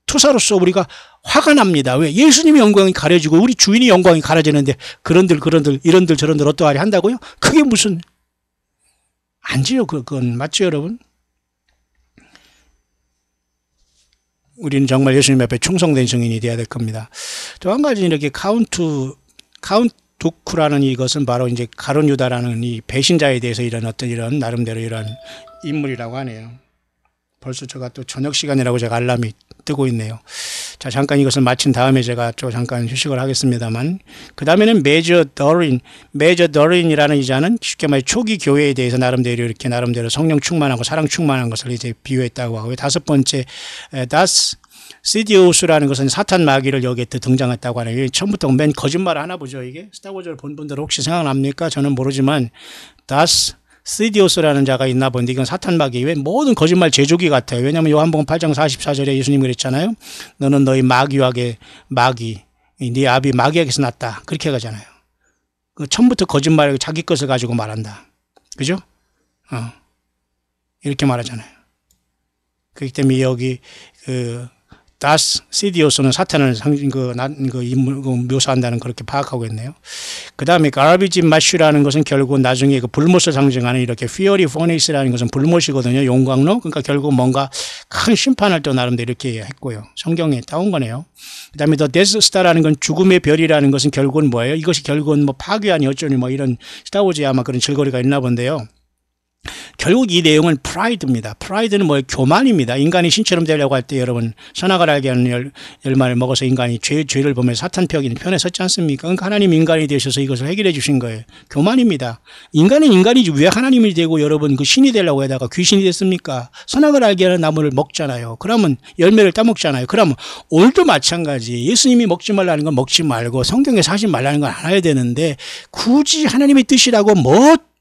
투사로서 우리가 화가 납니다. 왜? 예수님의 영광이 가려지고 우리 주인의 영광이 가려지는데 그런들 이런들 저런들 어떠하리 한다고요? 그게 무슨 아니지요. 그건 맞죠, 여러분? 우리는 정말 예수님 앞에 충성된 증인이 되어야 될 겁니다. 또 한 가지 이렇게 카운투쿠라는 이것은 바로 이제 가룟 유다라는 이 배신자에 대해서 이런 나름대로 이런 인물이라고 하네요. 벌써 제가 또 저녁 시간이라고 제가 알람이 뜨고 있네요. 자, 잠깐 이것을 마친 다음에 제가 또 잠깐 휴식을 하겠습니다만, 그 다음에는 메저 더린이라는 이 자는 쉽게 말해 초기 교회에 대해서 나름대로 성령 충만하고 사랑 충만한 것을 이제 비유했다고 하고요. 다섯 번째, 시디오스라는 것은 사탄 마귀를 여기에 또 등장했다고 하네요. 처음부터 맨 거짓말 하나 보죠, 이게. 스타워즈를 본 분들 혹시 생각납니까? 저는 모르지만, 시디오스라는 자가 있나 본데 이건 사탄 마귀 왜 모든 거짓말 제조기 같아요. 왜냐하면 요한복음 8장 44절에 예수님이 그랬잖아요. 너는 너희 마귀 네 아비 마귀에게서 났다. 그렇게 가잖아요. 처음부터 거짓말 자기 것을 가지고 말한다. 그죠? 이렇게 말하잖아요. 그렇기 때문에 여기 시디오스는 사탄을 묘사한다는 그렇게 파악하고 있네요. 그 다음에 garbage 마슈라는 것은 결국 나중에 그 불못을 상징하는 이렇게 fiery furnace라는 것은 불못이거든요. 용광로. 그러니까 결국 뭔가 큰 심판을 또 나름대로 이렇게 했고요. 성경에 따온 거네요. 그 다음에 the death star라는 건 죽음의 별이라는 것은 결국은 뭐예요? 이것이 결국은 뭐 파괴하니 어쩌니 뭐 이런 스타워즈에 아마 그런 즐거리가 있나 본데요. 결국 이 내용은 프라이드입니다. 프라이드는 뭐예요? 교만입니다. 인간이 신처럼 되려고 할 때 여러분 선악을 알게 하는 열매를 먹어서 인간이 죄를 보면서 사탄 편에 섰지 않습니까? 그러니까 하나님 인간이 되셔서 이것을 해결해 주신 거예요. 교만입니다. 인간은 인간이지 왜 하나님이 되고 여러분 그 신이 되려고 하다가 귀신이 됐습니까? 선악을 알게 하는 나무를 먹잖아요. 그러면 열매를 따먹잖아요. 그러면 오늘도 마찬가지. 예수님이 먹지 말라는 건 먹지 말고 성경에서 하지 말라는 건 안 해야 되는데 굳이 하나님의 뜻이라고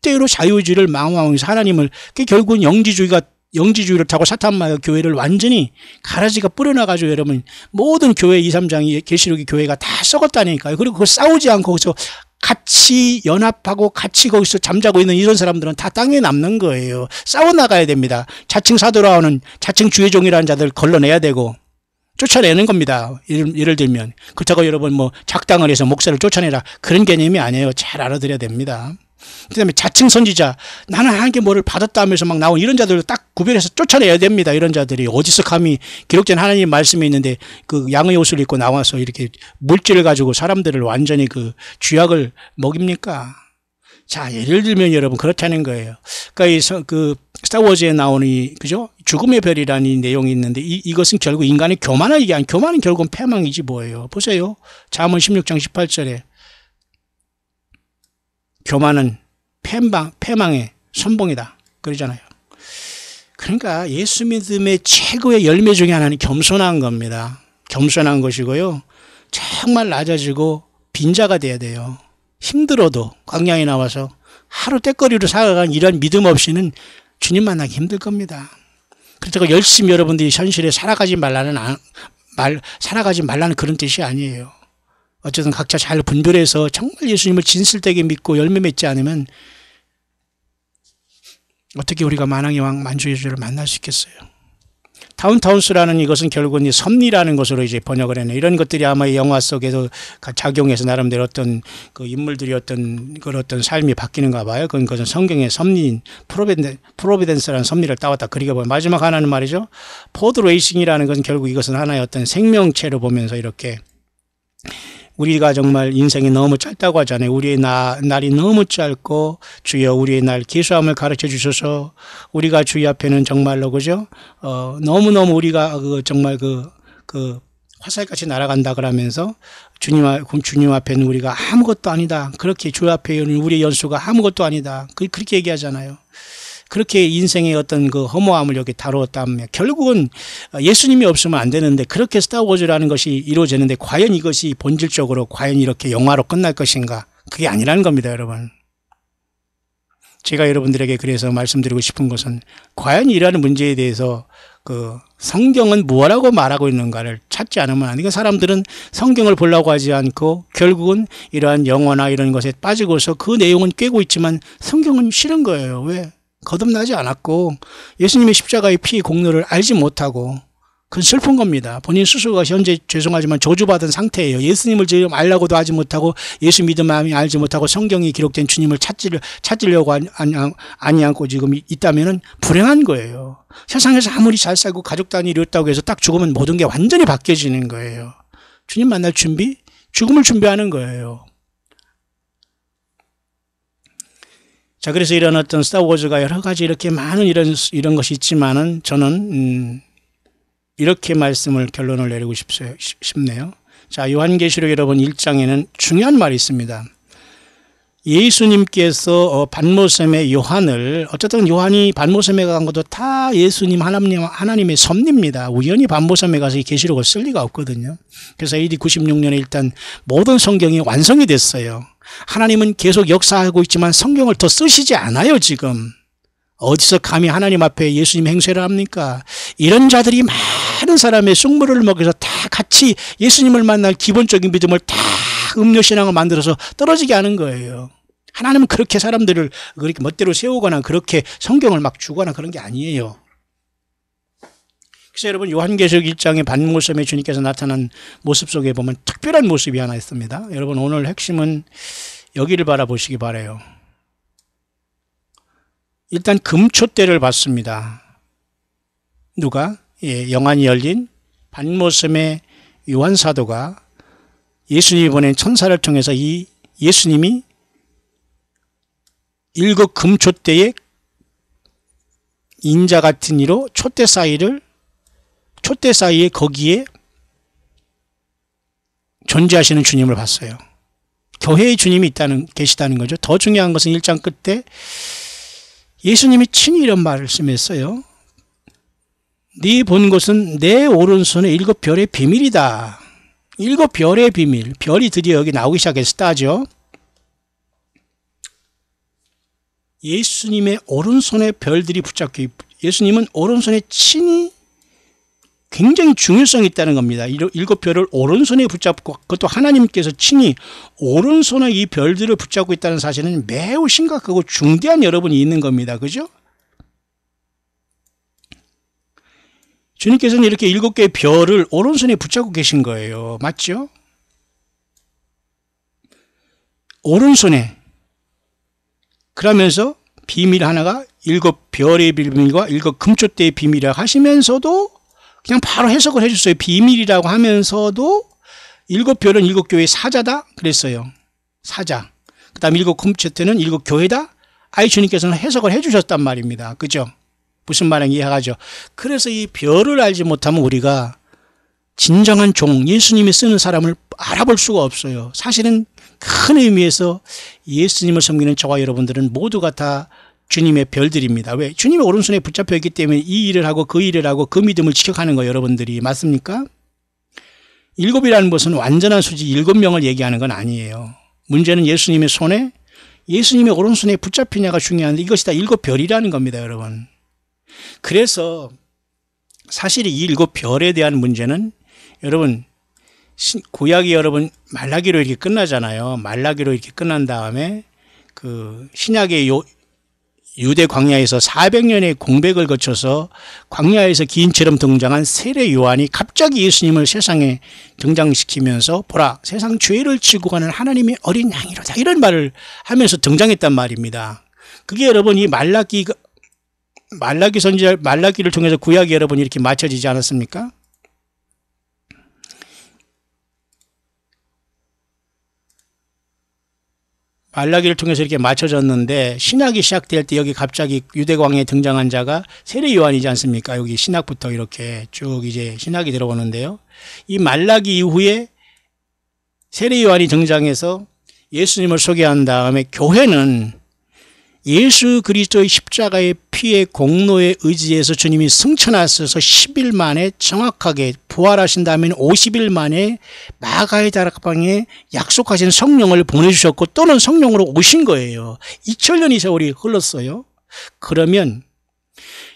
때로 자유주의를 망망해서 하나님을 결국은 영지주의를 타고 사탄마의 교회를 완전히 가라지가 뿌려놔가지고 여러분 모든 교회 2, 3장이 계시록의 교회가 다 썩었다니까요. 그리고 그걸 싸우지 않고 거기서 같이 연합하고 같이 거기서 잠자고 있는 이런 사람들은 다 땅에 남는 거예요. 싸워나가야 됩니다. 자칭 사도라오는 자칭 주의 종이라는 자들 걸러내야 되고 쫓아내는 겁니다. 예를 들면 그렇다고 여러분 뭐 작당을 해서 목사를 쫓아내라 그런 개념이 아니에요. 잘 알아들어야 됩니다. 그 다음에 자칭 선지자 나는 하나님께 뭐를 받았다 하면서 막 나온 이런 자들을 딱 구별해서 쫓아내야 됩니다. 이런 자들이 어디서 감히 기록된 하나님 말씀이 있는데 그 양의 옷을 입고 나와서 이렇게 물질을 가지고 사람들을 완전히 그 쥐약을 먹입니까? 자, 예를 들면 여러분 그렇다는 거예요. 그러니까 그 스타워즈에 나오는 그죠? 죽음의 별이라는 이 내용이 있는데 이것은 결국 인간의 교만한 얘기 아니에요. 교만은 결국은 패망이지 뭐예요. 보세요. 잠언 16장 18절에 교만은 패망의 선봉이다. 그러잖아요. 그러니까 예수 믿음의 최고의 열매 중에 하나는 겸손한 겁니다. 겸손한 것이고요. 정말 낮아지고 빈자가 돼야 돼요. 힘들어도 광야에 나와서 하루 때거리로 살아간 이런 믿음 없이는 주님 만나기 힘들 겁니다. 그렇다고 열심히 여러분들이 현실에 살아가지 말라는 그런 뜻이 아니에요. 어쨌든 각자 잘 분별해서 정말 예수님을 진실되게 믿고 열매 맺지 않으면 어떻게 우리가 만왕의 왕 만주의 주를 만날 수 있겠어요. 다운타운스라는 이것은 결국은 섭리라는 것으로 이제 번역을 했네. 이런 것들이 아마 영화 속에서 작용해서 나름대로 어떤 그 인물들이 어떤 삶이 바뀌는가 봐요. 그건 성경의 섭리인 프로비덴스라는 섭리를 따왔다. 그리고 보면 마지막 하나는 말이죠. 포드 레이싱이라는 것은 결국 이것은 하나의 어떤 생명체로 보면서 이렇게 우리가 정말 인생이 너무 짧다고 하잖아요. 우리의 날이 너무 짧고 주여 우리의 날 기수함을 가르쳐 주셔서 우리가 주의 앞에는 정말로 그죠? 너무너무 우리가 정말 화살같이 날아간다 그러면서 주님 앞에는 우리가 아무것도 아니다. 그렇게 주 앞에는 우리의 연수가 아무것도 아니다. 그렇게 얘기하잖아요. 그렇게 인생의 어떤 그 허무함을 여기 다루었다면 결국은 예수님이 없으면 안 되는데 그렇게 스타워즈라는 것이 이루어지는데 과연 이것이 본질적으로 과연 이렇게 영화로 끝날 것인가? 그게 아니라는 겁니다, 여러분. 제가 여러분들에게 그래서 말씀드리고 싶은 것은 과연 이러한 문제에 대해서 성경은 무엇라고 말하고 있는가를 찾지 않으면 안 돼요. 사람들은 성경을 보려고 하지 않고 결국은 이러한 영어나 이런 것에 빠지고서 그 내용은 꿰고 있지만 성경은 싫은 거예요. 왜? 거듭나지 않았고 예수님의 십자가의 피 공로를 알지 못하고 그건 슬픈 겁니다. 본인 스스로가 현재 죄송하지만 저주받은 상태예요. 예수님을 지금 알라고도 하지 못하고 예수 믿음 마음이 알지 못하고 성경이 기록된 주님을 찾으려고 아니 않고 지금 있다면은 불행한 거예요. 세상에서 아무리 잘 살고 가족 단위 이뤘다고 해서 딱 죽으면 모든 게 완전히 바뀌어지는 거예요. 주님 만날 준비? 죽음을 준비하는 거예요. 자, 그래서 이런 어떤 스타워즈가 여러 가지 이렇게 많은 이런 것이 있지만은 저는 이렇게 말씀을 결론을 내리고 싶네요. 자, 요한계시록 여러분 1장에는 중요한 말이 있습니다. 예수님께서 반모섬의 요한을 어쨌든 요한이 반모섬에 간 것도 다 예수님 하나님의 섭리입니다. 우연히 반모섬에 가서 이 계시록을 쓸 리가 없거든요. 그래서 AD 96년에 일단 모든 성경이 완성이 됐어요. 하나님은 계속 역사하고 있지만 성경을 더 쓰시지 않아요. 지금 어디서 감히 하나님 앞에 예수님 행세를 합니까? 이런 자들이 많은 사람의 쑥물을 먹여서 다 같이 예수님을 만날 기본적인 믿음을 다 음료신앙을 만들어서 떨어지게 하는 거예요. 하나님은 그렇게 사람들을 그렇게 멋대로 세우거나 그렇게 성경을 막 주거나 그런 게 아니에요. 그래서 여러분 요한계시록 1장의 반모섬에 주님께서 나타난 모습 속에 보면 특별한 모습이 하나 있습니다. 여러분 오늘 핵심은 여기를 바라보시기 바라요. 일단 금촛대를 봤습니다. 누가? 영안이 열린 반모섬의 요한 사도가 예수님이 보낸 천사를 통해서 이 예수님이 7 금촛대의 인자 같은 이로 촛대 사이에 거기에 존재하시는 주님을 봤어요. 교회의 주님이 계시다는 거죠. 더 중요한 것은 1장 끝에 예수님이 친히 이런 말씀했어요. 네 본 것은 내 오른손에 7 별의 비밀이다. 7 별의 비밀. 별이 드디어 여기 나오기 시작했다죠. 예수님의 오른손에 별들이 붙잡혀 예수님은 오른손에 친히 굉장히 중요성이 있다는 겁니다. 7 별을 오른손에 붙잡고 그것도 하나님께서 친히 오른손에 이 별들을 붙잡고 있다는 사실은 매우 심각하고 중대한 여러분이 있는 겁니다. 그죠? 주님께서는 이렇게 7개의 별을 오른손에 붙잡고 계신 거예요. 맞죠? 오른손에. 그러면서 비밀 하나가 7 별의 비밀과 7 금촛대의 비밀이라 하시면서도 그냥 바로 해석을 해줬어요. 비밀이라고 하면서도 7 별은 7 교회의 사자다 그랬어요. 사자. 그 다음 7 금촛대는 7 교회다. 아예 주님께서는 해석을 해주셨단 말입니다. 그죠? 무슨 말인지 이해하죠? 그래서 이 별을 알지 못하면 우리가 진정한 종, 예수님이 쓰는 사람을 알아볼 수가 없어요. 사실은 큰 의미에서 예수님을 섬기는 저와 여러분들은 모두가 다 주님의 별들입니다. 왜? 주님의 오른손에 붙잡혀 있기 때문에 이 일을 하고 그 일을 하고 그 믿음을 지켜가는 거예요. 여러분들이. 맞습니까? 7이라는 것은 완전한 수지 7명을 얘기하는 건 아니에요. 문제는 예수님의 손에 예수님의 오른손에 붙잡히냐가 중요한데 이것이 다 7 별이라는 겁니다. 여러분. 그래서 사실 이 7 별에 대한 문제는 여러분 구약이 여러분 말라기로 이렇게 끝나잖아요. 말라기로 이렇게 끝난 다음에 그 신약의 유대 광야에서 400년의 공백을 거쳐서 광야에서 기인처럼 등장한 세례 요한이 갑자기 예수님을 세상에 등장시키면서 보라 세상 죄를 지고 가는 하나님의 어린 양이로다 이런 말을 하면서 등장했단 말입니다. 그게 여러분 이 말라기 선지자 말라기를 통해서 구약이 여러분 이렇게 맞춰지지 않았습니까? 말라기를 통해서 이렇게 맞춰졌는데 신약이 시작될 때 여기 갑자기 유대광야에 등장한 자가 세례 요한이지 않습니까? 여기 신약부터 이렇게 쭉 이제 신약이 들어오는데요. 이 말라기 이후에 세례 요한이 등장해서 예수님을 소개한 다음에 교회는 예수 그리스도의 십자가의 피의 공로에 의지해서 주님이 승천하셔서 10일 만에 정확하게 부활하신 다음에 50일 만에 마가의 다락방에 약속하신 성령을 보내주셨고 또는 성령으로 오신 거예요. 2000년의 세월이 흘렀어요. 그러면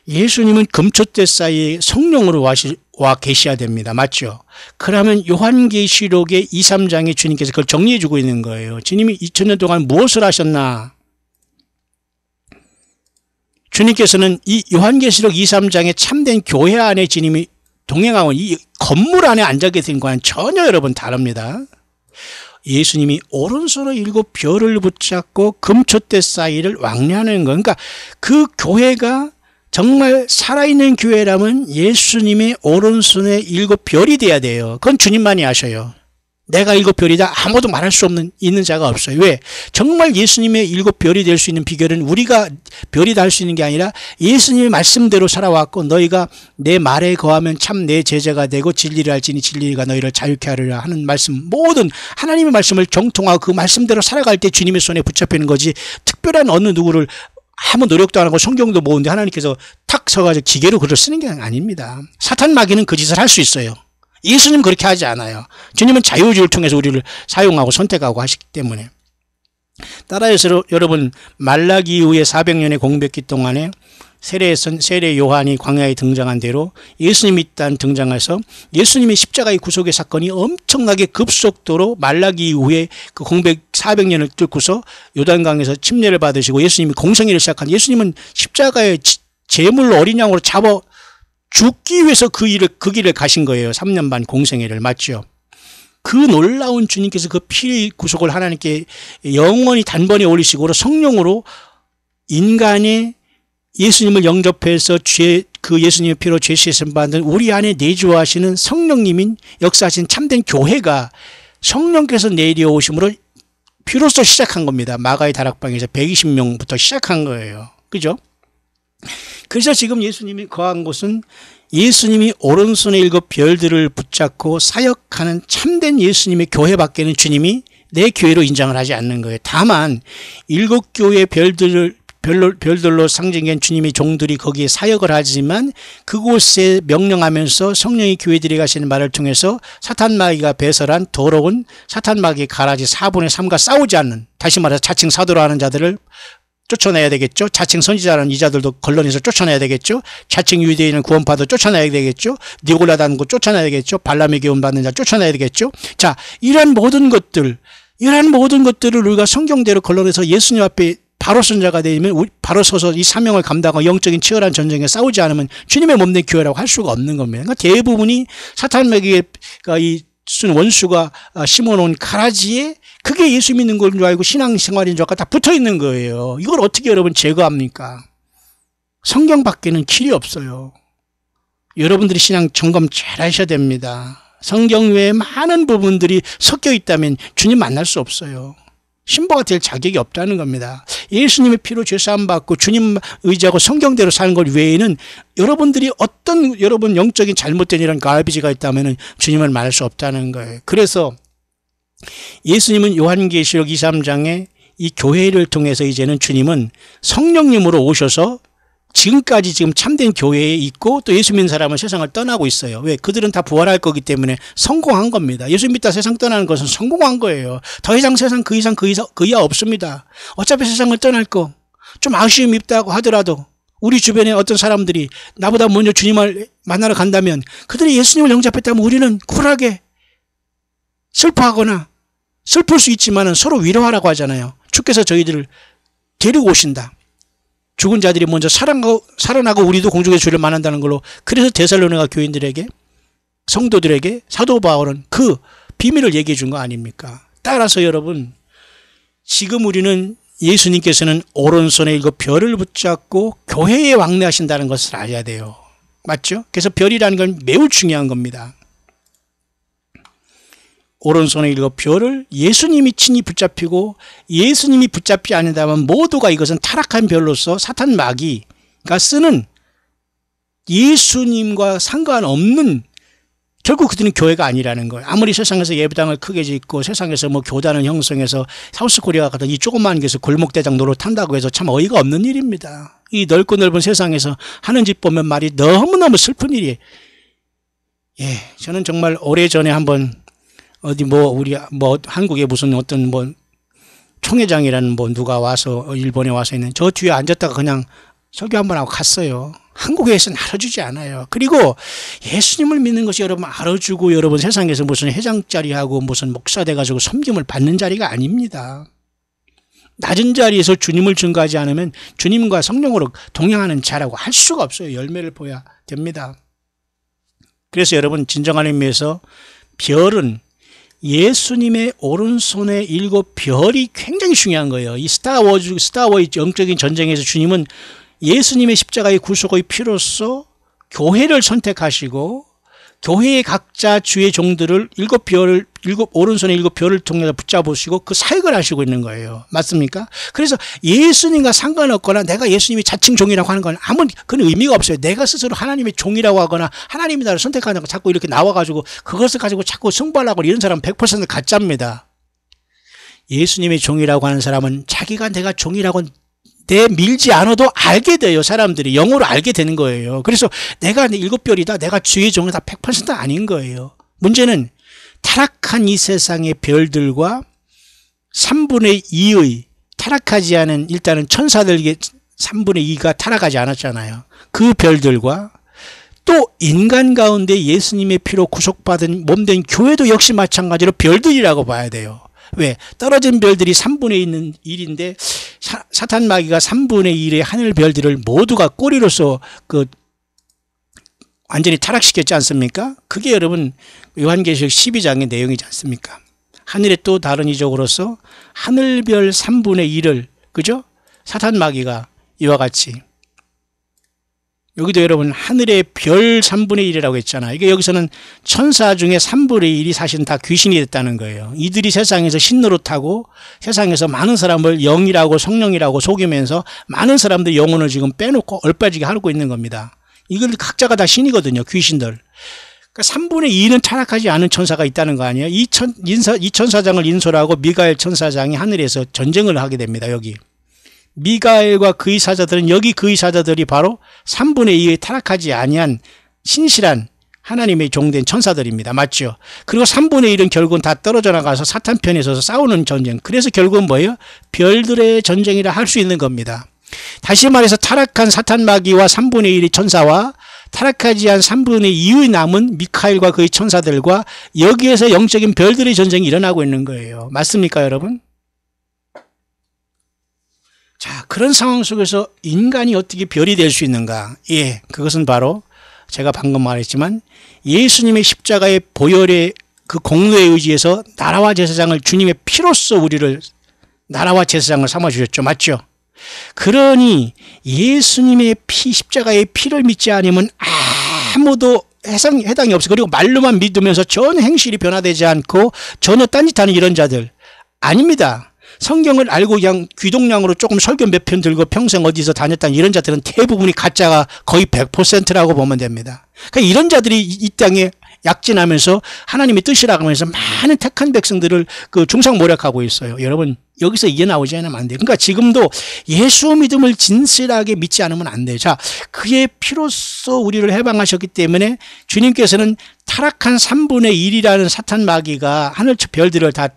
예수님은 금초대 사이에 성령으로 와 계셔야 됩니다. 맞죠? 그러면 요한계시록의 2, 3장에 주님께서 그걸 정리해 주고 있는 거예요. 주님이 2000년 동안 무엇을 하셨나? 주님께서는 이 요한계시록 2, 3장의 참된 교회 안에 주님이 동행하고 이 건물 안에 앉아 계신 거와는 전혀 여러분 다릅니다. 예수님이 오른손으로 7 별을 붙잡고 금초대 사이를 왕래하는 거. 그러니까 그 교회가 정말 살아있는 교회라면 예수님의 오른손에 7 별이 돼야 돼요. 그건 주님만이 아셔요. 내가 7 별이다 아무도 말할 수 있는 자가 없어요. 왜? 정말 예수님의 7 별이 될 수 있는 비결은 우리가 별이다 할 수 있는 게 아니라 예수님의 말씀대로 살아왔고 너희가 내 말에 거하면 참 내 제자가 되고 진리를 알지니 진리가 너희를 자유케 하리라 하는 말씀, 모든 하나님의 말씀을 정통하고 그 말씀대로 살아갈 때 주님의 손에 붙잡히는 거지, 특별한 어느 누구를 아무 노력도 안 하고 성경도 모으는데 하나님께서 탁 서가지고 기계로 글을 쓰는 게 아닙니다. 사탄 마귀는 그 짓을 할 수 있어요. 예수님 그렇게 하지 않아요. 주님은 자유주의를 통해서 우리를 사용하고 선택하고 하시기 때문에. 따라서 여러분, 말라기 이후에 400년의 공백기 동안에 세례 요한이 광야에 등장한 대로 예수님이 일단 등장해서 예수님의 십자가의 구속의 사건이 엄청나게 급속도로 말라기 이후에 그 공백 400년을 뚫고서 요단강에서 침례를 받으시고 예수님이 공생애를 시작한, 예수님은 십자가의 제물로 어린 양으로 잡아 죽기 위해서 그 길을 가신 거예요. 3년 반 공생애를. 맞죠? 그 놀라운 주님께서 그 피 구속을 하나님께 영원히 단번에 올리시고 성령으로 인간의 예수님을 영접해서 그 예수님의 피로 죄 씻음 받은 우리 안에 내주하시는 성령님인 역사하신 참된 교회가 성령께서 내려오심으로 비로소 시작한 겁니다. 마가의 다락방에서 120명부터 시작한 거예요. 그죠? 그래서 지금 예수님이 거한 곳은 예수님이 오른손에 7 별들을 붙잡고 사역하는 참된 예수님의 교회밖에는 주님이 내 교회로 인정을 하지 않는 거예요. 다만 7 교회의 별들로 상징된 주님의 종들이 거기에 사역을 하지만 그곳에 명령하면서 성령이 교회들이 가시는 말을 통해서 사탄 마귀가 배설한 더러운 사탄 마귀의 가라지 4분의 3과 싸우지 않는, 다시 말해서 자칭 사도로 하는 자들을 쫓아내야 되겠죠. 자칭 선지자라는 이자들도 걸러내서 쫓아내야 되겠죠. 자칭 유대인은 구원파도 쫓아내야 되겠죠. 니골라다는 거 쫓아내야 되겠죠. 발람의 교훈 받는 자 쫓아내야 되겠죠. 자, 이러한 모든 것들을 우리가 성경대로 걸러내서 예수님 앞에 바로 선 자가 되면 바로 서서 이 사명을 감당하고 영적인 치열한 전쟁에 싸우지 않으면 주님의 몸된 교회라고 할 수가 없는 겁니다. 그러니까 대부분이 사탄 마귀가 이 원수가 심어놓은 가라지에 그게 예수 믿는 걸 줄 알고 신앙생활인 줄 알고 다 붙어있는 거예요. 이걸 어떻게 여러분 제거합니까? 성경밖에는 길이 없어요. 여러분들이 신앙 점검 잘 하셔야 됩니다. 성경 외에 많은 부분들이 섞여 있다면 주님 만날 수 없어요. 신부가 될 자격이 없다는 겁니다. 예수님의 피로 죄사함 받고 주님 의지하고 성경대로 사는 것 외에는 여러분들이 어떤 여러분 영적인 잘못된 이런 갈비지가 있다면 주님을 만날 수 없다는 거예요. 그래서 예수님은 요한계시록 2, 3장에 이 교회를 통해서 이제는 주님은 성령님으로 오셔서 지금까지 지금 참된 교회에 있고 또 예수 믿는 사람은 세상을 떠나고 있어요. 왜? 그들은 다 부활할 거기 때문에 성공한 겁니다. 예수 믿다 세상 떠나는 것은 성공한 거예요. 더 이상 세상 그 이하 없습니다. 어차피 세상을 떠날 거 좀 아쉬움이 있다고 하더라도 우리 주변에 어떤 사람들이 나보다 먼저 주님을 만나러 간다면 그들이 예수님을 영접했다면 우리는 쿨하게 슬퍼하거나 슬플 수 있지만 서로 위로하라고 하잖아요. 주께서 저희들을 데리고 오신다. 죽은 자들이 먼저 살아나고 우리도 공중에서 주를 만난다는 걸로. 그래서 데살로니가 교인들에게 성도들에게 사도 바울은 그 비밀을 얘기해 준 거 아닙니까? 따라서 여러분, 지금 우리는 예수님께서는 오른손에 7 별을 붙잡고 교회에 왕래하신다는 것을 알아야 돼요. 맞죠? 그래서 별이라는 건 매우 중요한 겁니다. 오른손에 7 별을 예수님이 친히 붙잡히고 예수님이 붙잡지 않는다면 모두가 이것은 타락한 별로서 사탄 마귀가 쓰는 예수님과 상관없는 결국 그들은 교회가 아니라는 거예요. 아무리 세상에서 예배당을 크게 짓고 세상에서 뭐 교단을 형성해서 사우스코리아 같은 이 조그만 데서 골목대장 노릇한다고 해서 참 어이가 없는 일입니다. 이 넓고 넓은 세상에서 하는 짓 보면 말이 너무너무 슬픈 일이에요. 예, 저는 정말 오래전에 한번 어디 우리 한국에 무슨 어떤 총회장이라는 누가 와서 일본에 와서 있는 저 뒤에 앉았다가 그냥 설교 한번 하고 갔어요. 한국에서는 알아주지 않아요. 그리고 예수님을 믿는 것이 여러분 알아주고 여러분 세상에서 무슨 회장 자리하고 무슨 목사 돼가지고 섬김을 받는 자리가 아닙니다. 낮은 자리에서 주님을 증거하지 않으면 주님과 성령으로 동행하는 자라고 할 수가 없어요. 열매를 보여야 됩니다. 그래서 여러분 진정한 의미에서 별은 예수님의 오른손의 7별이 굉장히 중요한 거예요. 이 스타워의 영적인 전쟁에서 주님은 예수님의 십자가의 구속의 피로써 교회를 선택하시고 교회의 각자 주의 종들을 오른손의 7별을 통해서 붙잡으시고 그 사역을 하시고 있는 거예요. 맞습니까? 그래서 예수님과 상관없거나 내가 예수님이 자칭 종이라고 하는 건 아무런 그런 의미가 없어요. 내가 스스로 하나님의 종이라고 하거나 하나님이 나를 선택하는 거 자꾸 이렇게 나와가지고 그것을 가지고 자꾸 승부하려고 이런 사람은 100% 가짜입니다. 예수님의 종이라고 하는 사람은 자기가 내가 종이라고 밀지 않아도 알게 돼요. 사람들이 영어로 알게 되는 거예요. 그래서 내가 7별이다 내가 주의 종이다 100% 아닌 거예요. 문제는 타락한 이 세상의 별들과 3분의 2의 타락하지 않은 일단은 천사들에게 3분의 2가 타락하지 않았잖아요. 그 별들과 또 인간 가운데 예수님의 피로 구속받은 몸된 교회도 역시 마찬가지로 별들이라고 봐야 돼요. 왜? 떨어진 별들이 3분의 1인데 사탄 마귀가 3분의 1의 하늘 별들을 모두가 꼬리로서 완전히 타락시켰지 않습니까? 그게 여러분 요한계시록 12장의 내용이지 않습니까? 하늘의 또 다른 이적으로서 하늘별 3분의 1을 그죠? 사탄 마귀가 이와 같이 여기도 여러분 하늘의 별 3분의 1이라고 했잖아요. 이게 여기서는 천사 중에 3분의 1이 사실은 다 귀신이 됐다는 거예요. 이들이 세상에서 신노릇하고 세상에서 많은 사람을 영이라고 성령이라고 속이면서 많은 사람들 영혼을 지금 빼놓고 얼빠지게 하고 있는 겁니다. 이걸 각자가 다 신이거든요. 귀신들. 그러니까 3분의 2는 타락하지 않은 천사가 있다는 거 아니에요. 이 천사장을 인솔하고 미가엘 천사장이 하늘에서 전쟁을 하게 됩니다. 여기. 미가엘과 그의 사자들은 여기 그의 사자들이 바로 3분의 2에 타락하지 아니한 신실한 하나님의 종된 천사들입니다. 맞죠? 그리고 3분의 1은 결국은 다 떨어져 나가서 사탄 편에 서서 싸우는 전쟁. 그래서 결국은 뭐예요? 별들의 전쟁이라 할 수 있는 겁니다. 다시 말해서 타락한 사탄 마귀와 3분의 1의 천사와 타락하지 않은 3분의 2의 남은 미카엘과 그의 천사들과 여기에서 영적인 별들의 전쟁이 일어나고 있는 거예요. 맞습니까, 여러분? 자, 그런 상황 속에서 인간이 어떻게 별이 될 수 있는가? 예, 그것은 바로 제가 방금 말했지만 예수님의 십자가의 보혈의 그 공로에 의지해서 나라와 제사장을 주님의 피로써 우리를 나라와 제사장을 삼아주셨죠. 맞죠? 그러니 예수님의 십자가의 피를 믿지 않으면 아무도 해당이 없어요. 그리고 말로만 믿으면서 전혀 행실이 변화되지 않고 전혀 딴짓하는 이런 자들 아닙니다. 성경을 알고 그냥 귀동냥으로 조금 설교 몇 편 들고 평생 어디서 다녔다는 이런 자들은 대부분이 가짜가 거의 100%라고 보면 됩니다. 그러니까 이런 자들이 이 땅에 약진하면서 하나님의 뜻이라고 하면서 많은 택한 백성들을 중상모략하고 있어요. 여러분 여기서 이게 나오지 않으면 안 돼요. 그러니까 지금도 예수 믿음을 진실하게 믿지 않으면 안 돼요. 자, 그의 피로써 우리를 해방하셨기 때문에 주님께서는 타락한 3분의 1이라는 사탄 마귀가 하늘 별들을 다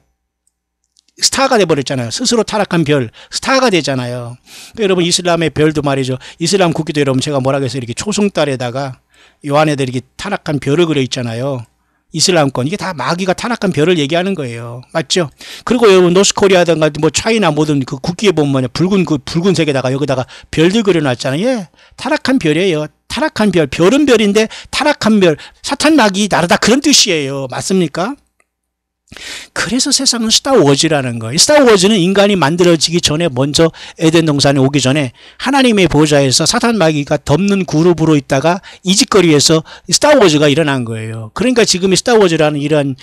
스타가 돼버렸잖아요. 스스로 타락한 별, 스타가 되잖아요. 그러니까 여러분 이슬람의 별도 말이죠. 이슬람 국기도 여러분 제가 뭐라고 해서 이렇게 초승달에다가 요 안에다 이렇게 타락한 별을 그려 있잖아요. 이슬람권. 이게 다 마귀가 타락한 별을 얘기하는 거예요. 맞죠? 그리고 여러분 노스코리아든가 뭐 차이나 뭐든 그 국기에 보면 붉은색에다가 여기다가 별들 그려놨잖아요. 예, 타락한 별이에요. 타락한 별. 별은 별인데 타락한 별. 사탄 마귀 나르다 그런 뜻이에요. 맞습니까? 그래서 세상은 스타워즈라는 거예요. 스타워즈는 인간이 만들어지기 전에 먼저 에덴 동산에 오기 전에 하나님의 보좌에서 사탄 마귀가 덮는 그룹으로 있다가 이짓거리에서 스타워즈가 일어난 거예요. 그러니까 지금 이 스타워즈라는 이러한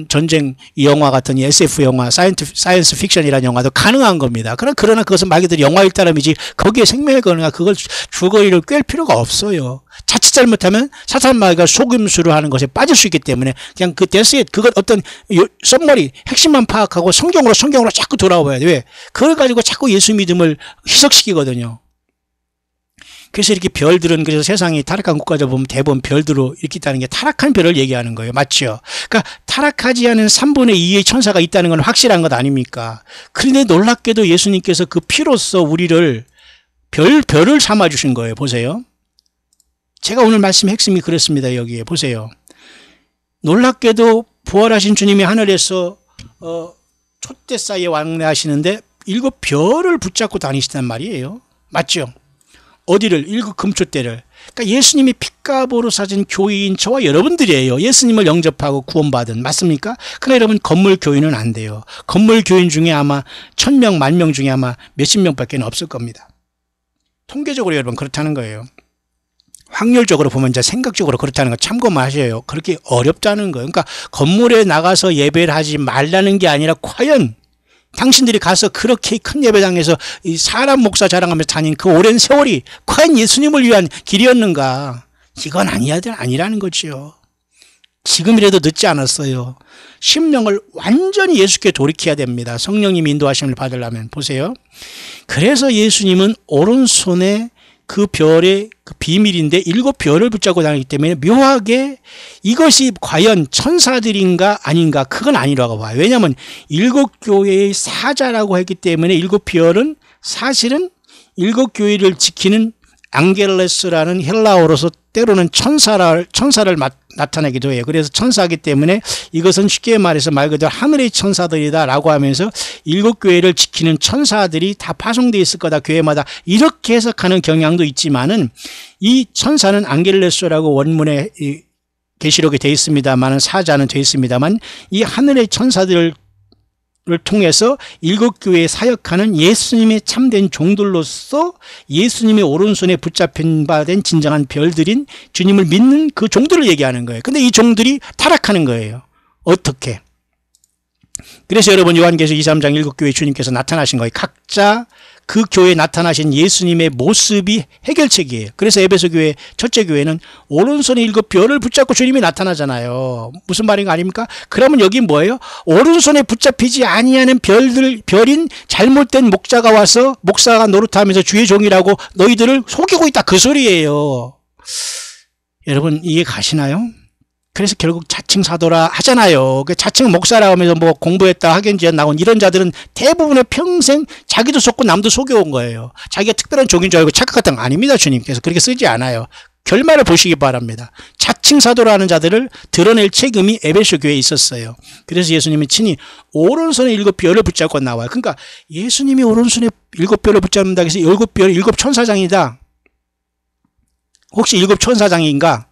전쟁 영화 같은 SF 영화, 사이언스 픽션이라는 영화도 가능한 겁니다. 그러나 그것은 마귀들이 영화일 따름이지 거기에 생명을 거느냐 그걸 줄거리를 꿰 필요가 없어요. 자칫 잘못하면 사탄 마귀가 속임수로 하는 것에 빠질 수 있기 때문에 그냥 그 데스잇 그것 어떤 썸머리 핵심만 파악하고 성경으로 자꾸 돌아와야 돼. 왜? 그걸 가지고 자꾸 예수 믿음을 희석시키거든요. 그래서 이렇게 별들은 그래서 세상이 타락한 국가들 보면 대부분 별들로 이렇게 있다는 게 타락한 별을 얘기하는 거예요. 맞죠? 그러니까 타락하지 않은 3분의 2의 천사가 있다는 건 확실한 것 아닙니까? 그런데 놀랍게도 예수님께서 그 피로써 우리를 별을 삼아 주신 거예요. 보세요. 제가 오늘 말씀 핵심이 그렇습니다. 여기에 보세요. 놀랍게도 부활하신 주님이 하늘에서 촛대 사이에 왕래하시는데 7별을 붙잡고 다니시단 말이에요. 맞죠? 어디를? 7 금초대를. 그러니까 예수님이 핏값으로 사준 교회인 저와 여러분들이에요. 예수님을 영접하고 구원받은. 맞습니까? 그러나 여러분 건물 교인은 안 돼요. 건물 교인 중에 아마 1000명, 10,000명 중에 아마 몇십 명밖에 없을 겁니다. 통계적으로 여러분 그렇다는 거예요. 확률적으로 보면 이제 생각적으로 그렇다는 거 참고만 하셔요. 그렇게 어렵다는 거예요. 그러니까 건물에 나가서 예배를 하지 말라는 게 아니라 과연 당신들이 가서 그렇게 큰 예배당에서 이 사람 목사 자랑하면서 다닌 그 오랜 세월이 과연 예수님을 위한 길이었는가? 이건 아니라는 거지요. 지금이라도 늦지 않았어요. 심령을 완전히 예수께 돌이켜야 됩니다. 성령님 인도하심을 받으려면. 보세요. 그래서 예수님은 오른손에 그 별의 그 비밀인데 7별을 붙잡고 다니기 때문에 묘하게 이것이 과연 천사들인가 아닌가 그건 아니라고 봐요. 왜냐하면 7교회의 사자라고 했기 때문에 7별은 사실은 7교회를 지키는 앙겔레스라는 헬라어로서 때로는 천사를 나타내기도 해요. 그래서 천사이기 때문에 이것은 쉽게 말해서 말 그대로 하늘의 천사들이다라고 하면서 7교회를 지키는 천사들이 다 파송되어 있을 거다. 교회마다 이렇게 해석하는 경향도 있지만은 이 천사는 앙겔레스라고 원문에 계시록에 되어 있습니다만 사자는 되어 있습니다만 이 하늘의 천사들을 통해서 7교회에 사역하는 예수님의 참된 종들로서 예수님의 오른손에 붙잡힌 바 된 진정한 별들인 주님을 믿는 그 종들을 얘기하는 거예요. 근데 이 종들이 타락하는 거예요. 어떻게? 그래서 여러분 요한계시록 2, 3장 7교회 주님께서 나타나신 거예요. 각자 그 교회에 나타나신 예수님의 모습이 해결책이에요. 그래서 에베소 교회 첫째 교회는 오른손에 7별을 붙잡고 주님이 나타나잖아요. 무슨 말인 거 아닙니까? 그러면 여기 뭐예요? 오른손에 붙잡히지 아니하는 별인 잘못된 목자가 와서 목사가 노릇하면서 주의 종이라고 너희들을 속이고 있다 그 소리예요. 여러분 이해 가시나요? 그래서 결국 자칭 사도라 하잖아요. 자칭 목사라고 하면서 뭐 공부했다 학연지연 나온 이런 자들은 대부분의 평생 자기도 속고 남도 속여온 거예요. 자기가 특별한 종인 줄 알고 착각했던 거 아닙니다. 주님께서 그렇게 쓰지 않아요. 결말을 보시기 바랍니다. 자칭 사도라는 자들을 드러낼 책임이 에베소 교회에 있었어요. 그래서 예수님이 친히 오른손에 7별을 붙잡고 나와요. 그러니까 예수님이 오른손에 7별을 붙잡는다 해서 7별 7천사장이다. 혹시 7천사장인가?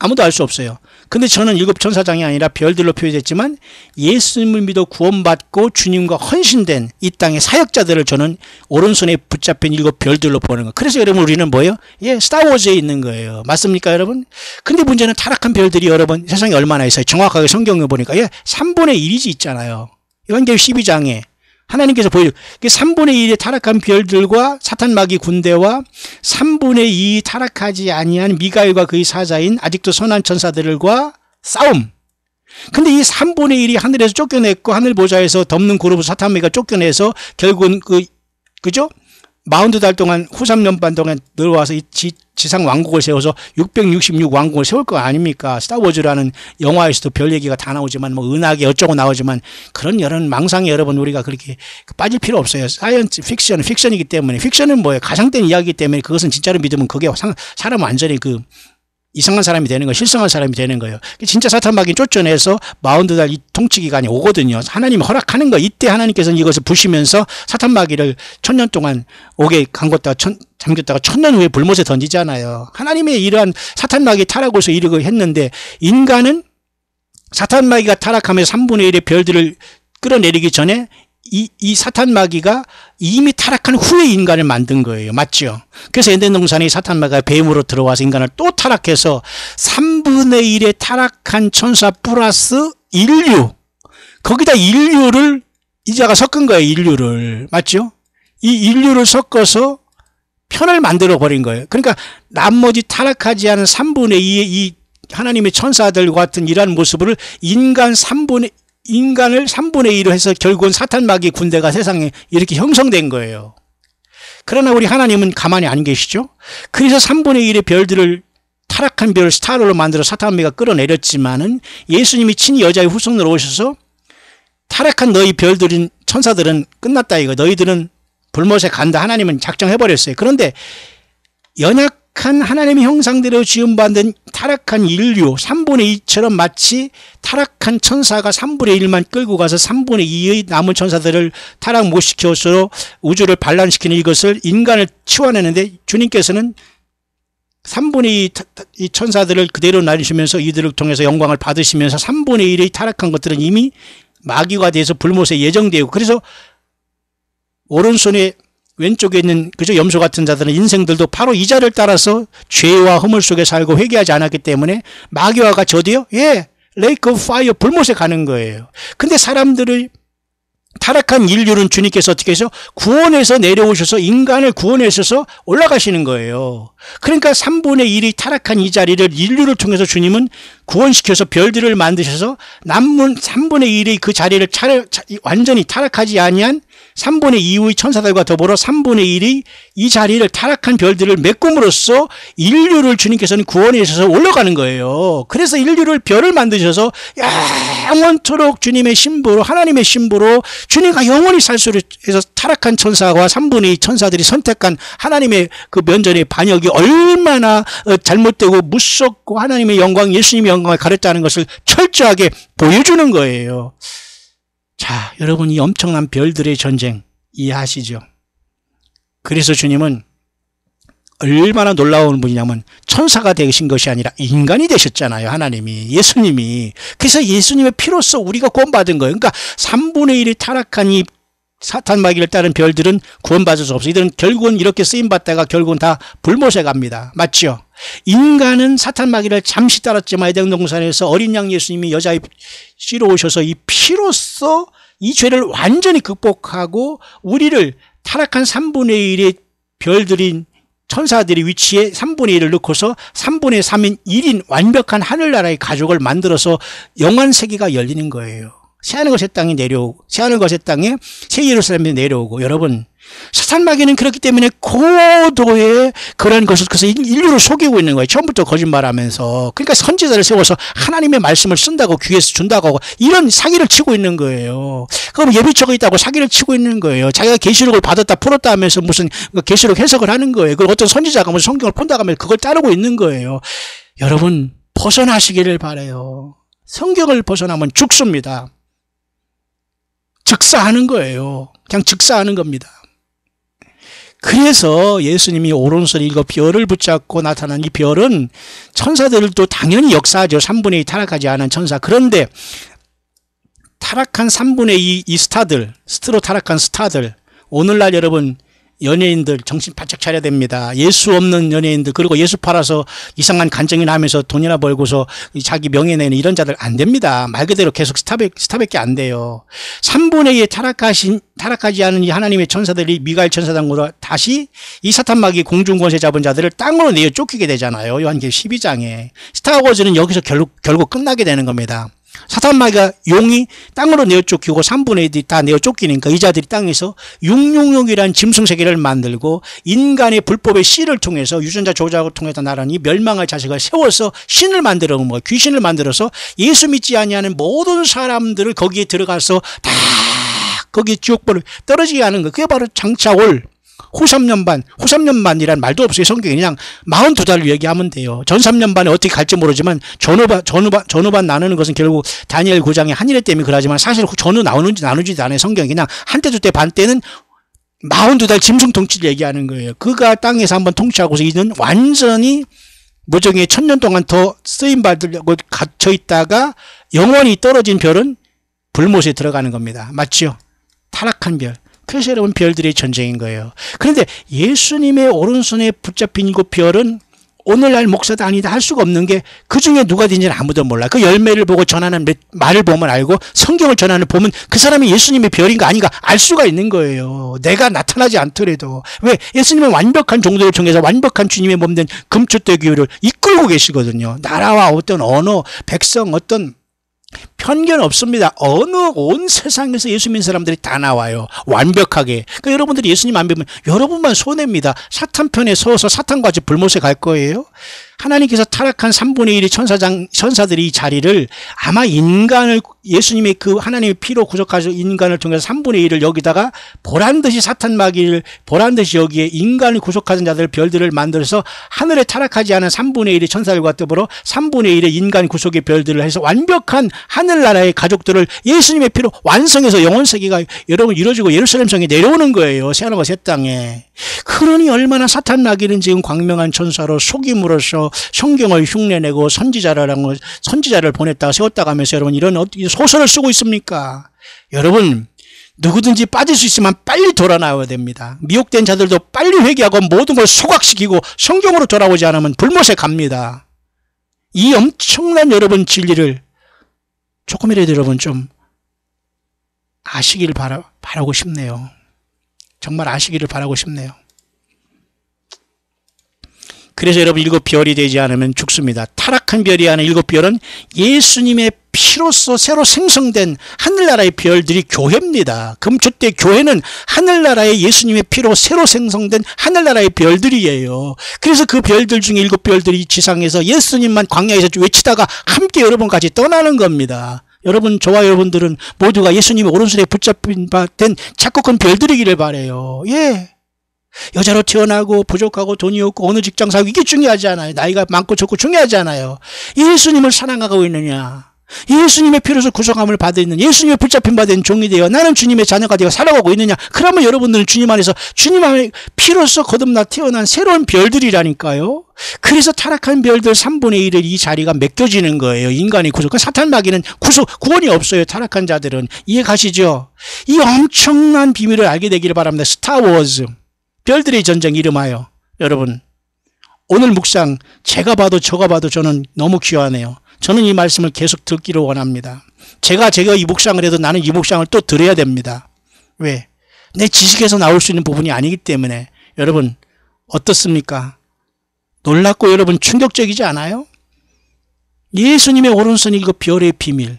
아무도 알 수 없어요. 근데 저는 7천사장이 아니라 별들로 표현했지만 예수님을 믿어 구원받고 주님과 헌신된 이 땅의 사역자들을 저는 오른손에 붙잡힌 7별들로 보는 거예요. 그래서 여러분 우리는 뭐예요? 예, 스타워즈에 있는 거예요. 맞습니까 여러분? 근데 문제는 타락한 별들이 여러분 세상에 얼마나 있어요? 정확하게 성경을 보니까 3분의 1이지 있잖아요. 요한계시록 12장에 하나님께서 보여줘. 3분의 1의 타락한 별들과 사탄 마귀 군대와 3분의 2 타락하지 아니한 미가엘과 그의 사자인 아직도 선한 천사들과 싸움. 근데 이 3분의 1이 하늘에서 쫓겨냈고 하늘 보좌에서 덮는 그룹을 사탄 마귀가 쫓겨내서 결국은 그죠? 40달 동안 후 3년 반 동안 들어와서 이 지상 왕국을 세워서 666 왕국을 세울 거 아닙니까? 스타워즈라는 영화에서도 별 얘기가 다 나오지만 뭐 은하계 어쩌고 나오지만 그런 여러 망상에 여러분 우리가 그렇게 빠질 필요 없어요. 사이언스 픽션은 픽션이기 때문에 픽션은 뭐예요? 가상된 이야기이기 때문에 그것은 진짜로 믿으면 그게 사람 완전히 이상한 사람이 되는 거예요. 실성한 사람이 되는 거예요. 진짜 사탄 마귀는 쫓아내서 40달 이 통치 기간이 오거든요. 하나님이 허락하는 거예요. 이때 하나님께서는 이것을 부시면서 사탄 마귀를 1000년 동안 옥에 잠겼다가 1000년 후에 불못에 던지잖아요. 하나님의 이러한 사탄 마귀 타락으로서 이르고 했는데 인간은 사탄 마귀가 타락하면서 3분의 1의 별들을 끌어내리기 전에 이 사탄 마귀가 이미 타락한 후에 인간을 만든 거예요. 맞죠? 그래서 에덴 동산에 사탄 마귀가 뱀으로 들어와서 인간을 또 타락해서 3분의 1의 타락한 천사 플러스 인류, 거기다 인류를 이자가 섞은 거예요. 인류를. 맞죠? 이 인류를 섞어서 편을 만들어 버린 거예요. 그러니까 나머지 타락하지 않은 3분의 2의 이 하나님의 천사들과 같은 이러한 모습을 인간을 3분의 1로 해서 결국은 사탄 마귀 군대가 세상에 이렇게 형성된 거예요. 그러나 우리 하나님은 가만히 안 계시죠. 그래서 3분의 1의 별들을 타락한 별을 스타로 만들어 사탄 마귀가 끌어내렸지만은 예수님이 친히 여자의 후손으로 오셔서 타락한 너희 별들인 천사들은 끝났다 이거. 너희들은 불못에 간다. 하나님은 작정해버렸어요. 그런데 연약한 하나님의 형상대로 지음받은 타락한 인류 3분의 2처럼 마치 타락한 천사가 3분의 1만 끌고 가서 3분의 2의 남은 천사들을 타락 못 시켜서 우주를 반란시키는 이것을 인간을 치워내는데 주님께서는 3분의 2 천사들을 그대로 나누시면서 이들을 통해서 영광을 받으시면서 3분의 1의 타락한 것들은 이미 마귀가 돼서 불못에 예정되고 그래서 오른손에 왼쪽에 있는 그저 염소 같은 자들은 인생들도 바로 이 자를 따라서 죄와 허물 속에 살고 회개하지 않았기 때문에 마귀와 같이 어디요? 예, 레이크 오브 파이어 불못에 가는 거예요. 근데 사람들을 타락한 인류는 주님께서 어떻게 해서 구원해서 내려오셔서 인간을 구원하셔서 올라가시는 거예요. 그러니까 3분의 1이 타락한 이 자리를 인류를 통해서 주님은 구원시켜서 별들을 만드셔서 남은 3분의 1의 그 자리를 완전히 타락하지 아니한 3분의 2의 천사들과 더불어 3분의 1이 이 자리를 타락한 별들을 메꿈으로써 인류를 주님께서는 구원해서 올라가는 거예요. 그래서 인류를 별을 만드셔서 영원토록 주님의 신부로 하나님의 신부로 주님과 영원히 살 수 있어서 타락한 천사와 3분의 2 천사들이 선택한 하나님의 그 면전의 반역이 얼마나 잘못되고 무섭고 하나님의 영광 예수님의 영광을 가렸다는 것을 철저하게 보여주는 거예요. 자, 여러분 이 엄청난 별들의 전쟁 이해하시죠? 그래서 주님은 얼마나 놀라운 분이냐면 천사가 되신 것이 아니라 인간이 되셨잖아요. 하나님이 예수님이. 그래서 예수님의 피로써 우리가 구원받은 거예요. 그러니까 3분의 1이 타락한 이 사탄 마귀를 따른 별들은 구원받을 수 없어요. 이들은 결국은 이렇게 쓰임받다가 결국은 다 불못에 갑니다. 맞죠? 인간은 사탄 마귀를 잠시 따랐지만 에덴 동산에서 어린 양 예수님이 여자의 씨로 오셔서 이 피로써 이 죄를 완전히 극복하고 우리를 타락한 3분의 1의 별들인 천사들의 위치에 3분의 1을 넣고서 3분의 3인 1인 완벽한 하늘나라의 가족을 만들어서 영원 세계가 열리는 거예요. 새하늘과 새 땅이 내려오고 새하늘과 새 땅에 새 예루살렘이 내려오고 여러분 사탄 마귀는 그렇기 때문에 고도의 그런 것을 그래서 인류를 속이고 있는 거예요. 처음부터 거짓말하면서. 그러니까 선지자를 세워서 하나님의 말씀을 쓴다고 귀에서 준다고 하고 이런 사기를 치고 있는 거예요. 그럼 예비처가 있다고 사기를 치고 있는 거예요. 자기가 계시록을 받았다 풀었다 하면서 무슨 계시록 해석을 하는 거예요. 그리고 어떤 선지자가 무슨 성경을 푼다고 하면 그걸 따르고 있는 거예요. 여러분 벗어나시기를 바라요. 성경을 벗어나면 죽습니다. 즉사하는 거예요. 그냥 즉사하는 겁니다. 그래서 예수님이 오른손에 이거 별을 붙잡고 나타난 이 별은 천사들도 당연히 역사하죠. 3분의 2 타락하지 않은 천사. 그런데 타락한 3분의 2 스타들, 스트로 타락한 스타들, 오늘날 여러분 연예인들 정신 바짝 차려야 됩니다. 예수 없는 연예인들 그리고 예수 팔아서 이상한 간증이나 하면서 돈이나 벌고서 자기 명예 내는 이런 자들 안 됩니다. 말 그대로 계속 스타밖에 안 돼요. 3분의 2에 타락하지 않은 이 하나님의 천사들이 미가엘 천사당으로 다시 이 사탄 마귀 공중권세 잡은 자들을 땅으로 내어 쫓기게 되잖아요. 요한계시록 12장에 스타워즈는 여기서 결국 끝나게 되는 겁니다. 사탄 마귀가 용이 땅으로 내어 쫓기고 3분의 1이 다 내어 쫓기니까 이 자들이 땅에서 666이라는 짐승세계를 만들고 인간의 불법의 씨를 통해서 유전자 조작을 통해서 나라니 멸망할 자식을 세워서 신을 만들어 놓은 거예요. 귀신을 만들어서 예수 믿지 아니하는 모든 사람들을 거기에 들어가서 다 거기에 지옥벌을 떨어지게 하는 거예요. 그게 바로 장차 올 후3년반이란 말도 없어요. 성경에 그냥 42달을 얘기하면 돼요. 전 3년반에 어떻게 갈지 모르지만 전후반 나누는 것은 결국 다니엘 9장에 한일회 때문에 그러지만 사실 전후 나누지도 않아요. 성경이 그냥 한때 두때 반 때는 42달 짐승 통치를 얘기하는 거예요. 그가 땅에서 한번 통치하고서 이는 완전히 무정에 1000년 동안 더 쓰임받으려고 갇혀 있다가 영원히 떨어진 별은 불못에 들어가는 겁니다. 맞죠? 타락한 별. 그래서 여러분 별들의 전쟁인 거예요. 그런데 예수님의 오른손에 붙잡힌 그 별은 오늘날 목사도 아니다 할 수가 없는 게 그 중에 누가 된지는 아무도 몰라. 그 열매를 보고 전하는 말을 보면 알고 성경을 전하는 보면 그 사람이 예수님의 별인가 아닌가 알 수가 있는 거예요. 내가 나타나지 않더라도. 왜? 예수님은 완벽한 종도를 통해서 완벽한 주님의 몸된 금초대 교회를 이끌고 계시거든요. 나라와 어떤 언어, 백성, 어떤 편견 없습니다. 어느 온 세상에서 예수 믿는 사람들이 다 나와요. 완벽하게. 그러니까 여러분들이 예수님 안 믿으면 여러분만 손해입니다. 사탄 편에 서서 사탄과 같이 불못에 갈 거예요. 하나님께서 타락한 3분의 1의 천사들이 이 자리를 아마 인간을 예수님의 그 하나님의 피로 구속하셔 인간을 통해서 3분의 1을 여기다가 보란듯이 사탄 마귀를 보란듯이 여기에 인간을 구속하는 자들 별들을 만들어서 하늘에 타락하지 않은 3분의 1의 천사들과 더불어 3분의 1의 인간 구속의 별들을 해서 완벽한 하늘나라의 가족들을 예수님의 피로 완성해서 영혼세계가 여러분 이루어지고 예루살렘 성에 내려오는 거예요. 새하늘과 새 땅에. 그러니 얼마나 사탄 마귀는 지금 광명한 천사로 속임으로써 성경을 흉내내고 선지자를 보냈다가 세웠다가 하면서 여러분 이런 어떻게 소설을 쓰고 있습니까? 여러분 누구든지 빠질 수 있으면 빨리 돌아 나와야 됩니다. 미혹된 자들도 빨리 회개하고 모든 걸 소각시키고 성경으로 돌아오지 않으면 불못에 갑니다. 이 엄청난 여러분 진리를 조금이라도 여러분 좀 아시기를 바라고 싶네요. 정말 아시기를 바라고 싶네요. 그래서 여러분 7별이 되지 않으면 죽습니다. 타락한 별이 아닌 7별은 예수님의 피로써 새로 생성된 하늘나라의 별들이 교회입니다. 금초대 교회는 하늘나라의 예수님의 피로 새로 생성된 하늘나라의 별들이에요. 그래서 그 별들 중에 7별들이 지상에서 예수님만 광야에서 외치다가 함께 여러분까지 떠나는 겁니다. 여러분 저와 여러분들은 모두가 예수님의 오른손에 붙잡힌 바 된 작고 큰 별들이기를 바라요. 예. 여자로 태어나고 부족하고 돈이 없고 어느 직장 사고 이게 중요하지 않아요. 나이가 많고 적고 중요하지 않아요. 예수님을 사랑하고 있느냐, 예수님의 피로서 구속함을 받아 있는 예수님의 붙잡힌 바 된 종이 되어 나는 주님의 자녀가 되어 살아가고 있느냐. 그러면 여러분들은 주님 안에서 주님 안에 피로서 거듭나 태어난 새로운 별들이라니까요. 그래서 타락한 별들 3분의 1을 이 자리가 맡겨지는 거예요. 인간이 구속. 사탄 마귀는 구원이 없어요. 타락한 자들은. 이해 가시죠? 이 엄청난 비밀을 알게 되기를 바랍니다. 스타워즈 별들의 전쟁 이름하여. 여러분 오늘 묵상 제가 봐도 저가 봐도 저는 너무 귀하네요. 저는 이 말씀을 계속 듣기를 원합니다. 제가 이 묵상을 해도 나는 이 묵상을 또 들어야 됩니다. 왜? 내 지식에서 나올 수 있는 부분이 아니기 때문에. 여러분 어떻습니까? 놀랍고 여러분 충격적이지 않아요? 예수님의 오른손 7별의 비밀,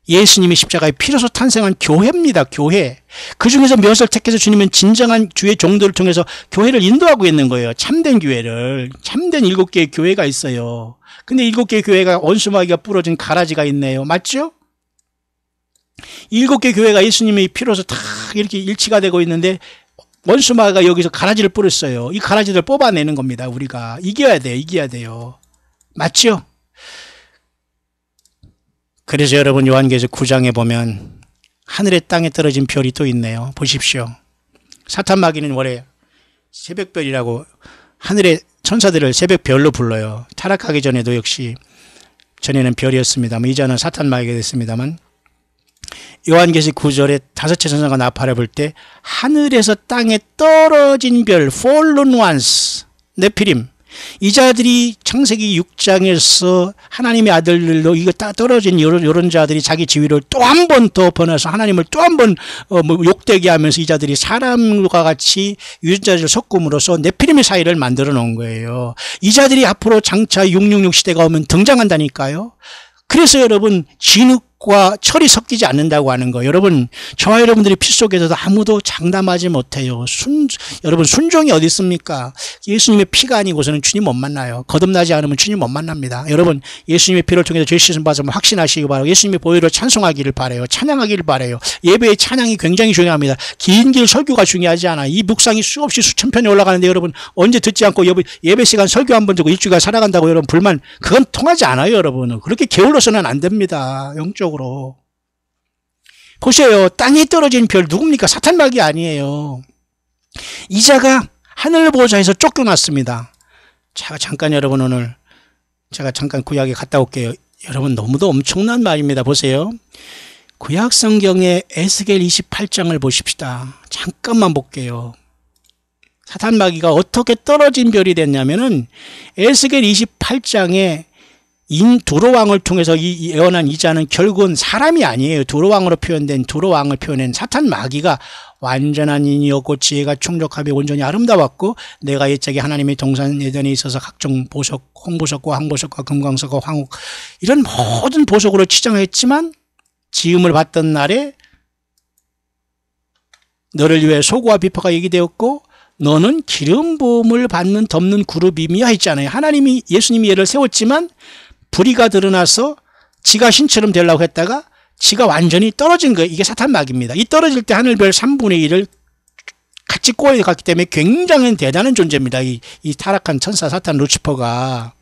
예수님의 십자가의 피로서 탄생한 교회입니다. 교회. 그 중에서 몇을 택해서 주님은 진정한 주의 종들을 통해서 교회를 인도하고 있는 거예요. 참된 교회를. 참된 7개의 교회가 있어요. 근데 7개의 교회가 원수마귀가 부러진 가라지가 있네요. 맞죠? 7개 교회가 예수님의 피로서 다 이렇게 일치가 되고 있는데 원수마귀가 여기서 가라지를 뿌렸어요. 이 가라지를 뽑아내는 겁니다. 우리가 이겨야 돼요. 이겨야 돼요. 맞죠? 그래서 여러분 요한계시록 9장에 보면 하늘에 땅에 떨어진 별이 또 있네요. 보십시오. 사탄 마귀는 원래 새벽별이라고 하늘의 천사들을 새벽별로 불러요. 타락하기 전에도 역시 전에는 별이었습니다만 이제는 사탄 마귀가 됐습니다만 요한계시록 9절에 5체 천사가 나팔을 불 때 하늘에서 땅에 떨어진 별 fallen ones 네피림 이 자들이 창세기 6장에서 하나님의 아들들로 이거 다 떨어진 이런 자들이 자기 지위를 또 한 번 더 번해서 하나님을 또 한 번 욕되게 하면서 이 자들이 사람과 같이 유전자를 섞음으로써 네피림의 사이를 만들어 놓은 거예요. 이 자들이 앞으로 장차 666 시대가 오면 등장한다니까요. 그래서 여러분 진흙과 철이 섞이지 않는다고 하는 거. 여러분 저와 여러분들이 피 속에서도 아무도 장담하지 못해요. 여러분 순종이 어디 있습니까? 예수님의 피가 아니고서는 주님 못 만나요. 거듭나지 않으면 주님 못 만납니다. 여러분 예수님의 피를 통해서 죄 씻음 받으면 확신하시기 바라고 예수님의 보혈로 찬송하기를 바라요. 찬양하기를 바라요. 예배의 찬양이 굉장히 중요합니다. 긴 길 설교가 중요하지 않아요. 이 묵상이 수없이 수천 편이 올라가는데 여러분 언제 듣지 않고 예배 시간 설교 한 번 듣고 일주일간 살아간다고 여러분 불만 그건 통하지 않아요. 여러분은 그렇게 게을러서는 안 됩니다. 영적으로 보세요. 땅에 떨어진 별 누굽니까? 사탄 마귀 아니에요. 이자가 하늘 보좌에서 쫓겨났습니다. 제가 잠깐 여러분 오늘 제가 잠깐 구약에 갔다 올게요. 여러분 너무도 엄청난 말입니다. 보세요. 구약 성경의 에스겔 28장을 보십시다. 잠깐만 볼게요. 사탄 마귀가 어떻게 떨어진 별이 됐냐면은 에스겔 28장에 두로왕을 통해서 예언한 이자는 결국은 사람이 아니에요. 두로왕으로 표현된, 두로왕을 표현한 사탄 마귀가 완전한 인이었고 지혜가 충족하며 온전히 아름다웠고 내가 옛적에 하나님의 동산 에덴에 있어서 각종 보석, 홍보석과 황보석과 금광석과 황옥 이런 모든 보석으로 치장했지만 지음을 받던 날에 너를 위해 소고와 비파가 얘기되었고 너는 기름 부음을 받는 덮는 그룹이며 했잖아요. 하나님이 예수님이 얘를 세웠지만 불의가 드러나서 지가 신처럼 되려고 했다가 지가 완전히 떨어진 거예요. 이게 사탄 마귀입니다. 이 떨어질 때 하늘별 3분의 1을 같이 꼬여갔기 때문에 굉장히 대단한 존재입니다. 이 타락한 천사 사탄 루치퍼가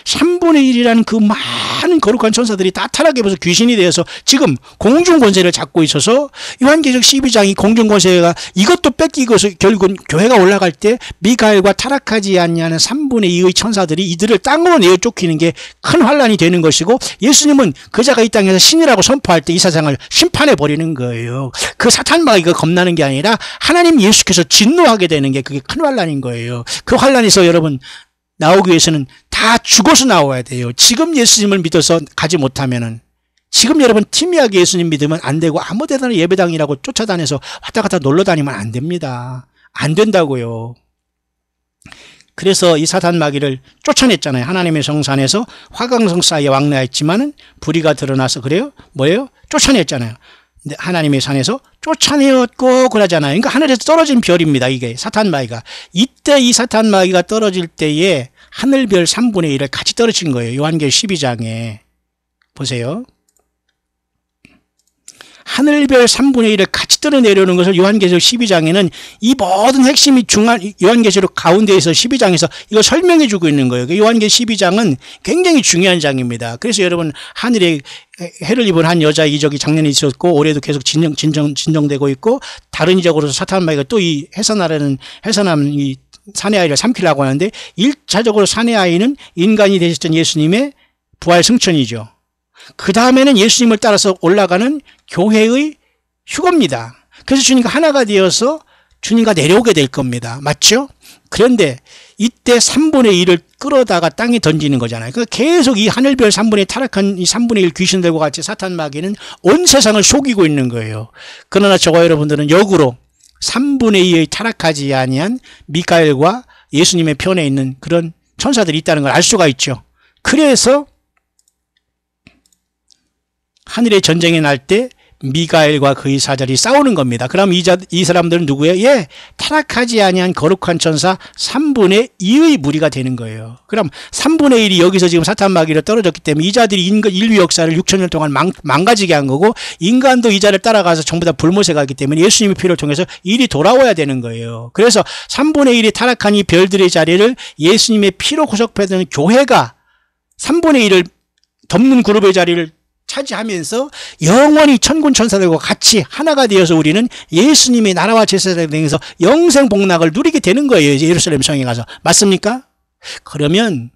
3분의 1이라는 그 많은 거룩한 천사들이 다 타락해서 귀신이 되어서 지금 공중권세를 잡고 있어서 요한계시록 12장이 공중권세가 이것도 뺏기고서 결국은 교회가 올라갈 때 미가엘과 타락하지 않냐는 3분의 2의 천사들이 이들을 땅으로 내어 쫓기는 게 큰 환란이 되는 것이고 예수님은 그자가 이 땅에서 신이라고 선포할 때 이 세상을 심판해 버리는 거예요. 그 사탄 마귀가 겁나는 게 아니라 하나님 예수께서 진노하게 되는 게 그게 큰 환란인 거예요. 그 환란에서 여러분 나오기 위해서는 다 죽어서 나와야 돼요. 지금 예수님을 믿어서 가지 못하면은 지금 여러분 티미하게 예수님 믿으면 안 되고 아무 데나 예배당이라고 쫓아다녀서 왔다 갔다 놀러 다니면 안 됩니다. 안 된다고요. 그래서 이 사탄 마귀를 쫓아냈잖아요. 하나님의 성산에서 화강성 사이에 왕래했지만은 불의가 드러나서 그래요? 뭐예요? 쫓아냈잖아요. 근데 하나님의 산에서 쫓아내었고 그러잖아요. 그러니까 하늘에서 떨어진 별입니다. 이게 사탄 마귀가. 이때 이 사탄 마귀가 떨어질 때에 하늘별 3분의 1을 같이 떨어진 거예요. 요한계시록 12장에 보세요. 하늘별 3분의 1을 같이 떨어내려오는 것을 요한계시록 12장에는 이 모든 핵심이 요한계시록 가운데에서 12장에서 이거 설명해 주고 있는 거예요. 요한계시록 12장은 굉장히 중요한 장입니다. 그래서 여러분 하늘에 해를 입은 한 여자 이적이 작년에 있었고 올해도 계속 진정되고 있고 다른 이적으로서 사탄 마귀가 또 이 해산하는 이 사내 아이를 삼키려고 하는데 1차적으로 사내 아이는 인간이 되셨던 예수님의 부활 승천이죠. 그 다음에는 예수님을 따라서 올라가는 교회의 휴거입니다. 그래서 주님과 하나가 되어서 주님과 내려오게 될 겁니다. 맞죠? 그런데 이때 3분의 1을 끌어다가 땅에 던지는 거잖아요. 계속 이 하늘별 3분의 타락한 이 3분의 1 귀신들과 같이 사탄 마귀는 온 세상을 속이고 있는 거예요. 그러나 저와 여러분들은 역으로 3분의 2의 타락하지 아니한 미카엘과 예수님의 편에 있는 그런 천사들이 있다는 걸 알 수가 있죠. 그래서 하늘의 전쟁이 날 때 미가엘과 그의 사절이 싸우는 겁니다. 그럼 이 사람들은 누구예요? 예, 타락하지 아니한 거룩한 천사 3분의 2의 무리가 되는 거예요. 그럼 3분의 1이 여기서 지금 사탄 마귀로 떨어졌기 때문에 이 자들이 인류 역사를 6천년 동안 망가지게 한 거고 인간도 이 자를 따라가서 전부 다 불못에 가기 때문에 예수님의 피를 통해서 일이 돌아와야 되는 거예요. 그래서 3분의 1이 타락한 이 별들의 자리를 예수님의 피로 구속되는 교회가 3분의 1을 덮는 그룹의 자리를 차지하면서 영원히 천군 천사들과 같이 하나가 되어서 우리는 예수님의 나라와 제사장에 대해서 영생 복락을 누리게 되는 거예요. 예루살렘 성에 가서. 맞습니까? 그러면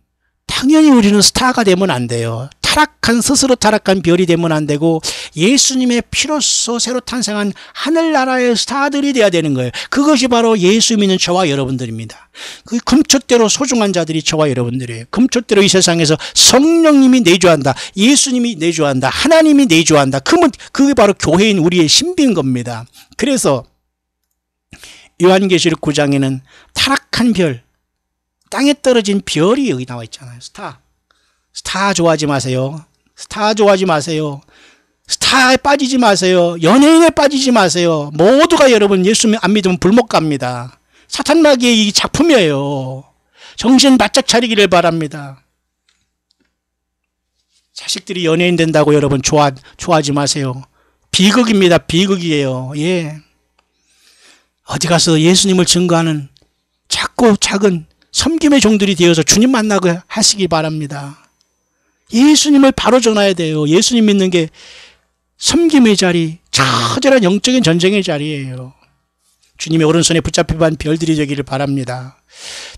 당연히 우리는 스타가 되면 안 돼요. 스스로 타락한 별이 되면 안 되고 예수님의 피로써 새로 탄생한 하늘나라의 스타들이 돼야 되는 거예요. 그것이 바로 예수 믿는 저와 여러분들입니다. 그 금초대로 소중한 자들이 저와 여러분들이에요. 금초대로 이 세상에서 성령님이 내주한다. 예수님이 내주한다. 하나님이 내주한다. 그게 바로 교회인 우리의 신비인 겁니다. 그래서 요한계시록 9장에는 타락한 별, 땅에 떨어진 별이 여기 나와 있잖아요. 스타 좋아하지 마세요. 스타 좋아하지 마세요. 스타에 빠지지 마세요. 연예인에 빠지지 마세요. 모두가 여러분 예수 안 믿으면 불못 갑니다. 사탄 마귀의 이 작품이에요. 정신 바짝 차리기를 바랍니다. 자식들이 연예인 된다고 여러분 좋아하지 마세요. 비극입니다. 비극이에요. 예. 어디 가서 예수님을 증거하는 작고 작은 섬김의 종들이 되어서 주님 만나게 하시기 바랍니다. 예수님을 바로 전해야 돼요. 예수님 믿는 게 섬김의 자리, 처절한 영적인 전쟁의 자리예요. 주님의 오른손에 붙잡힌 별들이 되기를 바랍니다.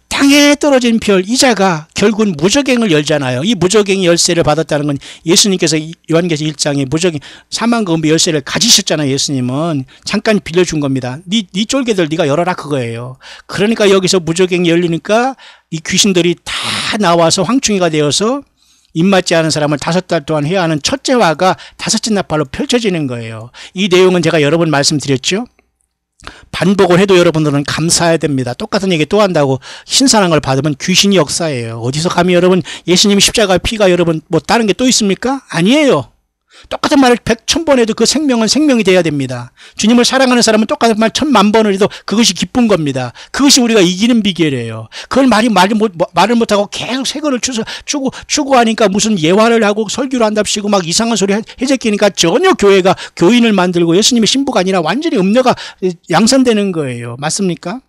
땅에 떨어진 별, 이자가 결국은 무저갱을 열잖아요. 이 무저갱이 열쇠를 받았다는 건 예수님께서 요한계시록 1장에 무저갱 사망과 음부의 열쇠를 가지셨잖아요. 예수님은 잠깐 빌려준 겁니다. 네 쫄개들 네가 열어라 그거예요. 그러니까 여기서 무저갱이 열리니까 이 귀신들이 다 나와서 황충이가 되어서 입맞지 않은 사람을 5달 동안 해야 하는 첫째 화가 5째 나팔로 펼쳐지는 거예요. 이 내용은 제가 여러 번 말씀드렸죠. 반복을 해도 여러분들은 감사해야 됩니다. 똑같은 얘기 또 한다고 신선한 걸 받으면 귀신이 역사예요. 어디서 감히 여러분 예수님 십자가의 피가 여러분 뭐 다른 게 또 있습니까? 아니에요. 똑같은 말을 100,000번 해도 그 생명은 생명이 돼야 됩니다. 주님을 사랑하는 사람은 똑같은 말 10,000,000번을 해도 그것이 기쁜 겁니다. 그것이 우리가 이기는 비결이에요. 그걸 말을 못하고 계속 새 거를 추구하니까 무슨 예화를 하고 설교를 한답시고 막 이상한 소리 해제끼니까 전혀 교회가 교인을 만들고 예수님의 신부가 아니라 완전히 음료가 양산되는 거예요. 맞습니까?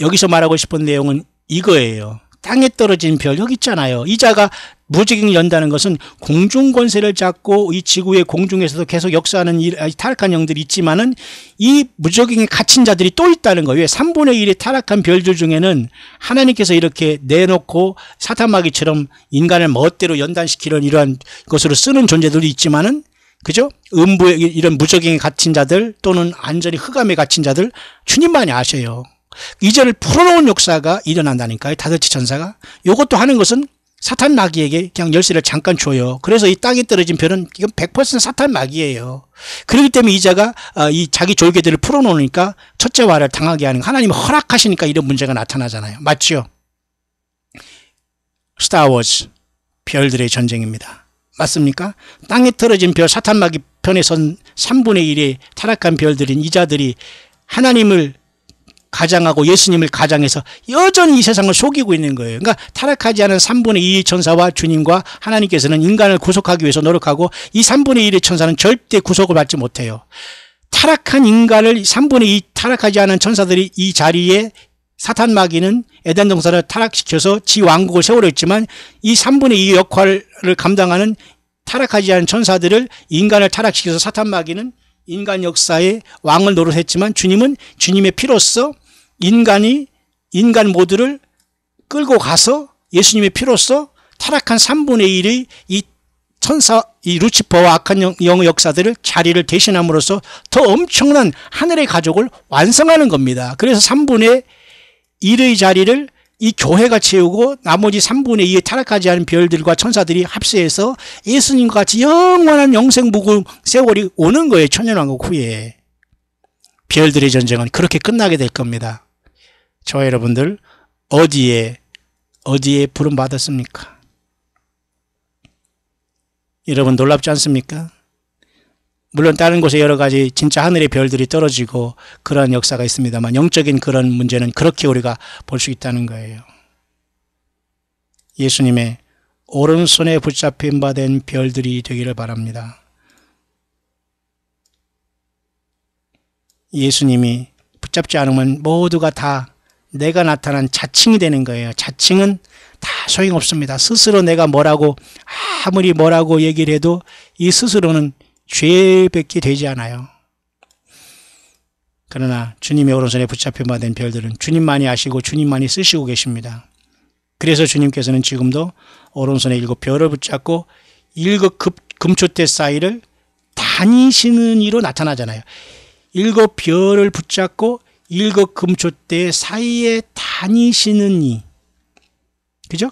여기서 말하고 싶은 내용은 이거예요. 땅에 떨어진 별 여기 있잖아요. 이자가 무지개를 연다는 것은 공중 권세를 잡고 이 지구의 공중에서도 계속 역사하는 타락한 영들이 있지만은 이 무지개에 갇힌 자들이 또 있다는 거예요. 3분의 1의 타락한 별들 중에는 하나님께서 이렇게 내놓고 사탄마귀처럼 인간을 멋대로 연단시키는 이러한 것으로 쓰는 존재들도 있지만은 그죠? 음부에 이런 무저갱에 갇힌 자들 또는 완전히 흑암에 갇힌 자들 주님만이 아셔요. 이절을 풀어놓은 역사가 일어난다니까요. 5째 천사가. 이것도 하는 것은 사탄 마귀에게 그냥 열쇠를 잠깐 줘요. 그래서 이 땅에 떨어진 별은 이건 100% 사탄 마귀예요. 그렇기 때문에 이자가 이 자기 졸개들을 풀어놓으니까 첫째 화를 당하게 하는 하나님이 허락하시니까 이런 문제가 나타나잖아요. 맞죠? 스타워즈 별들의 전쟁입니다. 맞습니까? 땅에 떨어진 별 사탄 마귀 편에 선 3분의 1의 타락한 별들인 이자들이 하나님을 가장하고 예수님을 가장해서 여전히 이 세상을 속이고 있는 거예요. 그러니까 타락하지 않은 3분의 2의 천사와 주님과 하나님께서는 인간을 구속하기 위해서 노력하고 이 3분의 1의 천사는 절대 구속을 받지 못해요. 타락한 인간을 3분의 2 타락하지 않은 천사들이 이 자리에 사탄 마귀는 에덴 동산을 타락시켜서 지 왕국을 세우려 했지만 이 3분의 2의 역할을 감당하는 타락하지 않은 천사들을 인간을 타락시켜서 사탄 마귀는 인간 역사의 왕을 노릇했지만 주님은 주님의 피로써 인간 모두를 끌고 가서 예수님의 피로써 타락한 3분의 1의 이 천사, 이 루치퍼와 악한 영의 역사들을 자리를 대신함으로써 더 엄청난 하늘의 가족을 완성하는 겁니다. 그래서 3분의 1의 자리를 이 교회가 채우고 나머지 3분의 2의 타락하지 않은 별들과 천사들이 합세해서 예수님과 같이 영원한 영생무궁 세월이 오는 거예요. 천년왕국 후에. 별들의 전쟁은 그렇게 끝나게 될 겁니다. 저와 여러분들 어디에 부름받았습니까? 여러분 놀랍지 않습니까? 물론 다른 곳에 여러 가지 진짜 하늘의 별들이 떨어지고 그러한 역사가 있습니다만 영적인 그런 문제는 그렇게 우리가 볼 수 있다는 거예요. 예수님의 오른손에 붙잡힌 바 된 별들이 되기를 바랍니다. 예수님이 붙잡지 않으면 모두가 다 내가 나타난 자칭이 되는 거예요. 자칭은 다 소용없습니다. 스스로 내가 아무리 뭐라고 얘기를 해도 이 스스로는 죄밖에 되지 않아요. 그러나 주님의 오른손에 붙잡힌 바 된 별들은 주님만이 아시고 주님만이 쓰시고 계십니다. 그래서 주님께서는 지금도 오른손에 7별을 붙잡고 7금초대 사이를 다니시는 이로 나타나잖아요. 7별을 붙잡고 7금초대 사이에 다니시는 이. 그죠?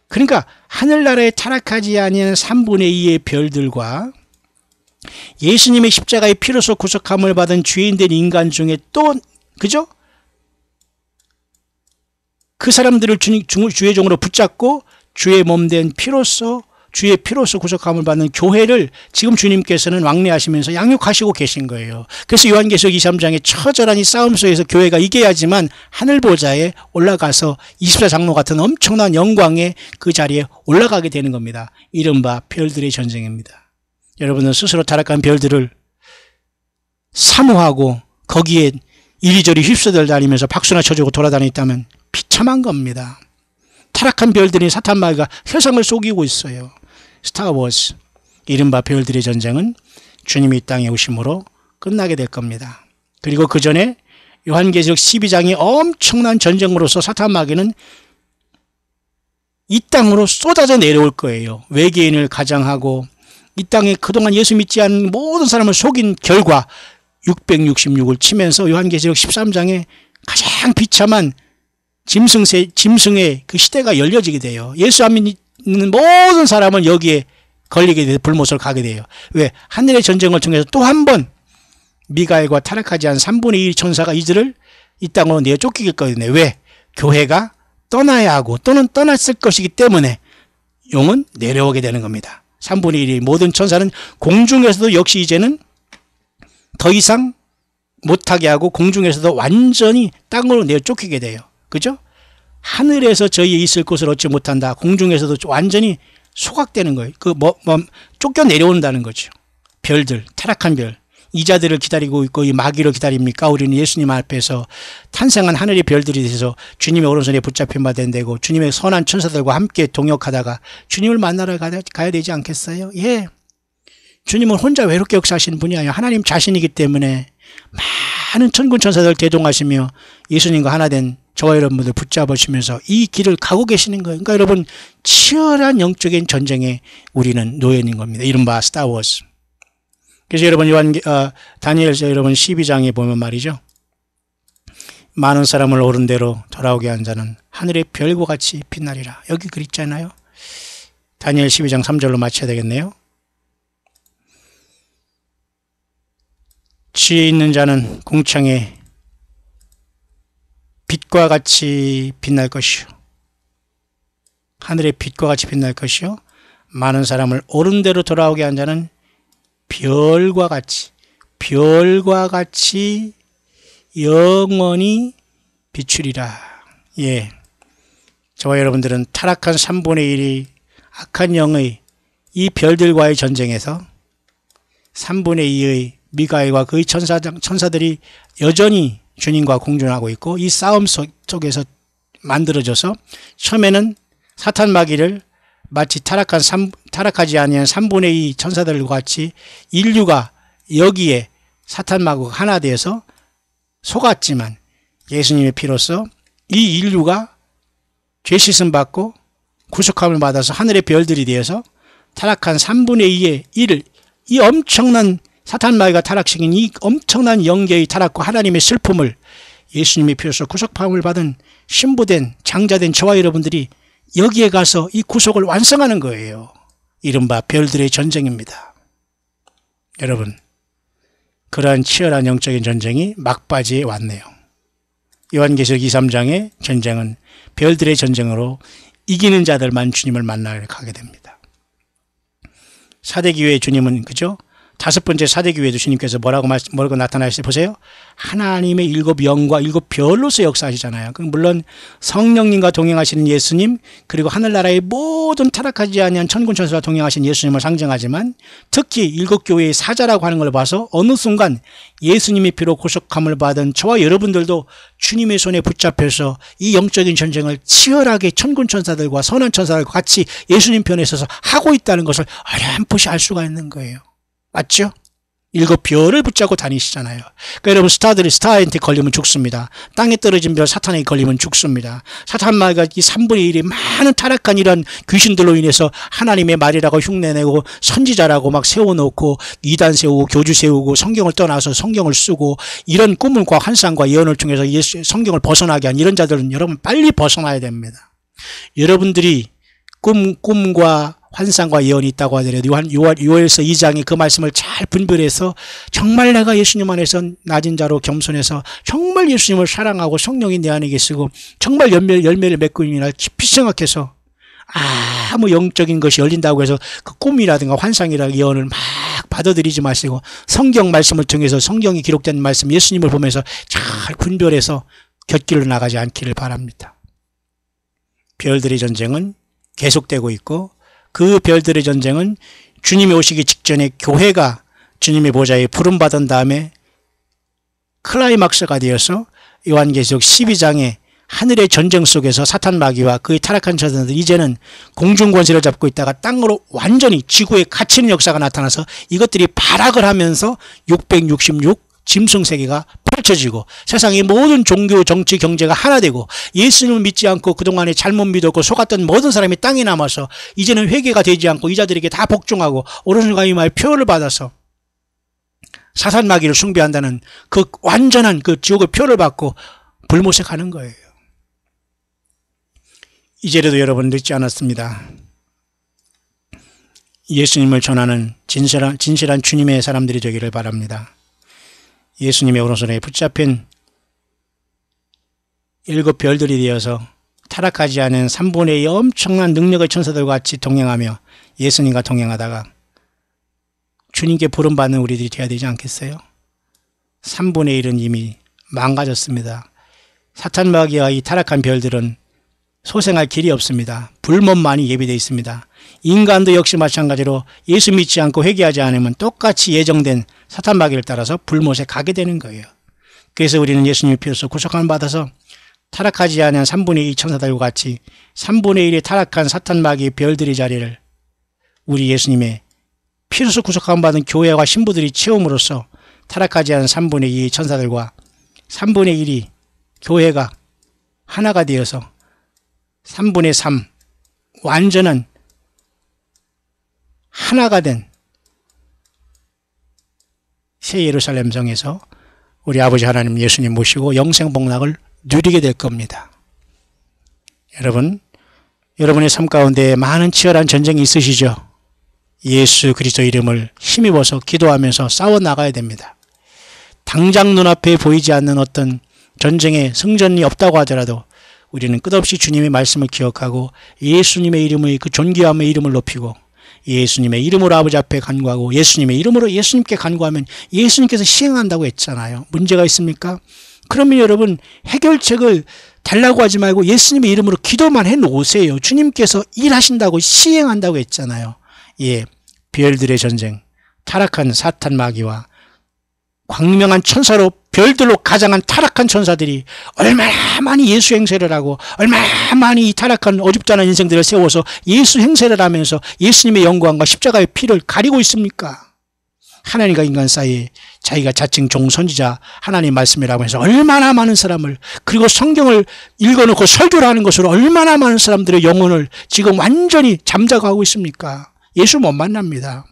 그러니까 하늘나라에 타락하지 아니하는 3분의 2의 별들과 예수님의 십자가의 피로서 구속함을 받은 죄인된 인간 중에 또 그죠? 그 사람들을 주의 종으로 붙잡고 주의 몸된 피로서 주의 피로서 구속함을 받는 교회를 지금 주님께서는 왕래하시면서 양육하시고 계신 거예요. 그래서 요한계시록 23장의 처절한 이 싸움 속에서 교회가 이겨야지만 하늘보좌에 올라가서 24장로 같은 엄청난 영광의 그 자리에 올라가게 되는 겁니다. 이른바 별들의 전쟁입니다. 여러분은 스스로 타락한 별들을 사모하고 거기에 이리저리 휩쓸어 다니면서 박수나 쳐주고 돌아다녔다면 비참한 겁니다. 타락한 별들이 사탄 마귀가 세상을 속이고 있어요. 스타워즈, 이른바 별들의 전쟁은 주님이 이 땅에 오심으로 끝나게 될 겁니다. 그리고 그 전에 요한계시록 12장이 엄청난 전쟁으로서 사탄 마귀는 이 땅으로 쏟아져 내려올 거예요. 외계인을 가장하고 이 땅에 그동안 예수 믿지 않은 모든 사람을 속인 결과 666을 치면서 요한계시록 13장에 가장 비참한 짐승의 그 시대가 열려지게 돼요. 예수 안 믿는 모든 사람은 여기에 걸리게 돼서 불못을 가게 돼요. 왜? 하늘의 전쟁을 통해서 또 한 번 미가엘과 타락하지 않은 3분의 1 천사가 이들을 이 땅으로 내어 쫓기겠거든요. 왜? 교회가 떠나야 하고 또는 떠났을 것이기 때문에 용은 내려오게 되는 겁니다. 3분의 1이 모든 천사는 공중에서도 역시 이제는 더 이상 못하게 하고 공중에서도 완전히 땅으로 내어 쫓기게 돼요. 그죠? 하늘에서 저희 있을 곳을 얻지 못한다. 공중에서도 완전히 소각되는 거예요. 쫓겨 내려온다는 거죠. 별들, 타락한 별. 이자들을 기다리고 있고 이 마귀를 기다립니까? 우리는 예수님 앞에서 탄생한 하늘의 별들이 돼서 주님의 오른손에 붙잡힌 바 된 되고 주님의 선한 천사들과 함께 동역하다가 주님을 만나러 가야 되지 않겠어요? 예. 주님은 혼자 외롭게 역사하시는 분이 아니에요. 하나님 자신이기 때문에 많은 천군 천사들 대동하시며 예수님과 하나 된 저와 여러분들 붙잡으시면서 이 길을 가고 계시는 거예요. 그러니까 여러분 치열한 영적인 전쟁에 우리는 노예인 겁니다. 이른바 스타워즈. 그래서 여러분 다니엘서 여러분 12장에 보면 말이죠. 많은 사람을 옳은 대로 돌아오게 한 자는 하늘의 별과 같이 빛나리라. 여기 글 있잖아요. 다니엘 12장 3절로 맞춰야 되겠네요. 지혜 있는 자는 궁창에 빛과 같이 빛날 것이요. 하늘의 빛과 같이 빛날 것이요. 많은 사람을 옳은 대로 돌아오게 한 자는 별과 같이 영원히 비추리라. 예. 저와 여러분들은 타락한 3분의 1이 악한 영의 이 별들과의 전쟁에서 3분의 2의 미가엘과 그의 천사들이 여전히 주님과 공존하고 있고 이 싸움 속에서 만들어져서 처음에는 사탄 마귀를 마치 타락하지 아니한 3분의 2 천사들과 같이 인류가 여기에 사탄 마귀가 하나 되어서 속았지만 예수님의 피로써 이 인류가 죄 씻음 받고 구속함을 받아서 하늘의 별들이 되어서 타락한 3분의 2의 1을 이 엄청난 사탄 마귀가 타락시킨 이 엄청난 영계의 타락과 하나님의 슬픔을 예수님의 피로써 구속함을 받은 신부된 장자된 저와 여러분들이 여기에 가서 이 구속을 완성하는 거예요. 이른바 별들의 전쟁입니다. 여러분, 그러한 치열한 영적인 전쟁이 막바지에 왔네요. 요한계시록 2, 3장의 전쟁은 별들의 전쟁으로 이기는 자들만 주님을 만나러 가게 됩니다. 사대기회의 주님은 그죠? 다섯 번째 사대기회에도 주님께서 뭐라고 나타나시죠? 보세요. 하나님의 7 영과 7 별로서 역사하시잖아요. 물론 성령님과 동행하시는 예수님 그리고 하늘나라의 모든 타락하지 아니한 천군천사와 동행하신 예수님을 상징하지만 특히 7 교회의 사자라고 하는 걸 봐서 어느 순간 예수님의 피로 구속함을 받은 저와 여러분들도 주님의 손에 붙잡혀서 이 영적인 전쟁을 치열하게 천군천사들과 선한 천사들과 같이 예수님 편에 서서 하고 있다는 것을 어렴풋이 알 수가 있는 거예요. 맞죠? 7 별을 붙잡고 다니시잖아요. 그러니까 여러분 스타한테 걸리면 죽습니다. 땅에 떨어진 별 사탄에게 걸리면 죽습니다. 사탄 마귀가 이 3분의 1이 많은 타락한 이런 귀신들로 인해서 하나님의 말이라고 흉내내고 선지자라고 막 세워놓고 이단 세우고 교주 세우고 성경을 떠나서 성경을 쓰고 이런 꿈과 환상과 예언을 통해서 성경을 벗어나게 한 이런 자들은 여러분 빨리 벗어나야 됩니다. 여러분들이 꿈과 환상과 예언이 있다고 하더라도 요엘서 2장이 그 말씀을 잘 분별해서 정말 내가 예수님 안에서 낮은 자로 겸손해서 정말 예수님을 사랑하고 성령이 내 안에 계시고 정말 열매를 맺고 있는 날 깊이 생각해서 아무 영적인 것이 열린다고 해서 그 꿈이라든가 환상이라든가 예언을 막 받아들이지 마시고 성경 말씀을 통해서 성경이 기록된 말씀 예수님을 보면서 잘 분별해서 곁길로 나가지 않기를 바랍니다. 별들의 전쟁은 계속되고 있고 그 별들의 전쟁은 주님이 오시기 직전에 교회가 주님의 보좌에 부름받은 다음에 클라이막스가 되어서 요한계시록 12장의 하늘의 전쟁 속에서 사탄 마귀와 그의 타락한 자들은 이제는 공중 권세를 잡고 있다가 땅으로 완전히 지구에 갇히는 역사가 나타나서 이것들이 발악을 하면서 666 짐승 세계가 펼쳐지고 세상의 모든 종교, 정치, 경제가 하나 되고 예수님을 믿지 않고 그동안에 잘못 믿었고 속았던 모든 사람이 땅에 남아서 이제는 회개가 되지 않고 이자들에게 다 복종하고 오른손가임의 표를 받아서 사탄 마귀를 숭배한다는 그 완전한 그 지옥의 표를 받고 불모색하는 거예요. 이제라도 여러분 늦지 않았습니다. 예수님을 전하는 진실한 주님의 사람들이 되기를 바랍니다. 예수님의 오른손에 붙잡힌 7 별들이 되어서 타락하지 않은 3분의 2 엄청난 능력의 천사들과 같이 동행하며 예수님과 동행하다가 주님께 부름받는 우리들이 되어야 되지 않겠어요? 3분의 1은 이미 망가졌습니다. 사탄 마귀와 이 타락한 별들은 소생할 길이 없습니다. 불못만이 예비되어 있습니다. 인간도 역시 마찬가지로 예수 믿지 않고 회개하지 않으면 똑같이 예정된 사탄 마귀를 따라서 불못에 가게 되는 거예요. 그래서 우리는 예수님의 피로서 구속함을 받아서 타락하지 않은 3분의 2 천사들과 같이 3분의 1의 타락한 사탄 마귀의 별들의 자리를 우리 예수님의 피로서 구속함을 받은 교회와 신부들이 채움으로써 타락하지 않은 3분의 2의 천사들과 3분의 1이 교회가 하나가 되어서 3분의 3 완전한 하나가 된 새 예루살렘 성에서 우리 아버지 하나님 예수님 모시고 영생 복락을 누리게 될 겁니다. 여러분, 여러분의 삶 가운데 많은 치열한 전쟁이 있으시죠? 예수 그리스도 이름을 힘입어서 기도하면서 싸워 나가야 됩니다. 당장 눈앞에 보이지 않는 어떤 전쟁에 승전이 없다고 하더라도 우리는 끝없이 주님의 말씀을 기억하고 예수님의 이름의 그 존귀함의 이름을 높이고 예수님의 이름으로 아버지 앞에 간구하고 예수님의 이름으로 예수님께 간구하면 예수님께서 시행한다고 했잖아요. 문제가 있습니까? 그러면 여러분 해결책을 달라고 하지 말고 예수님의 이름으로 기도만 해놓으세요. 주님께서 일하신다고 시행한다고 했잖아요. 예, 별들의 전쟁, 타락한 사탄 마귀와 광명한 천사로 별들로 가장한 타락한 천사들이 얼마나 많이 예수 행세를 하고 얼마나 많이 이 타락한 어줍지 않은 인생들을 세워서 예수 행세를 하면서 예수님의 영광과 십자가의 피를 가리고 있습니까? 하나님과 인간 사이에 자기가 자칭 종선지자 하나님 말씀이라고 해서 얼마나 많은 사람을 그리고 성경을 읽어놓고 설교를 하는 것으로 얼마나 많은 사람들의 영혼을 지금 완전히 잠자고 있습니까? 예수 못 만납니다.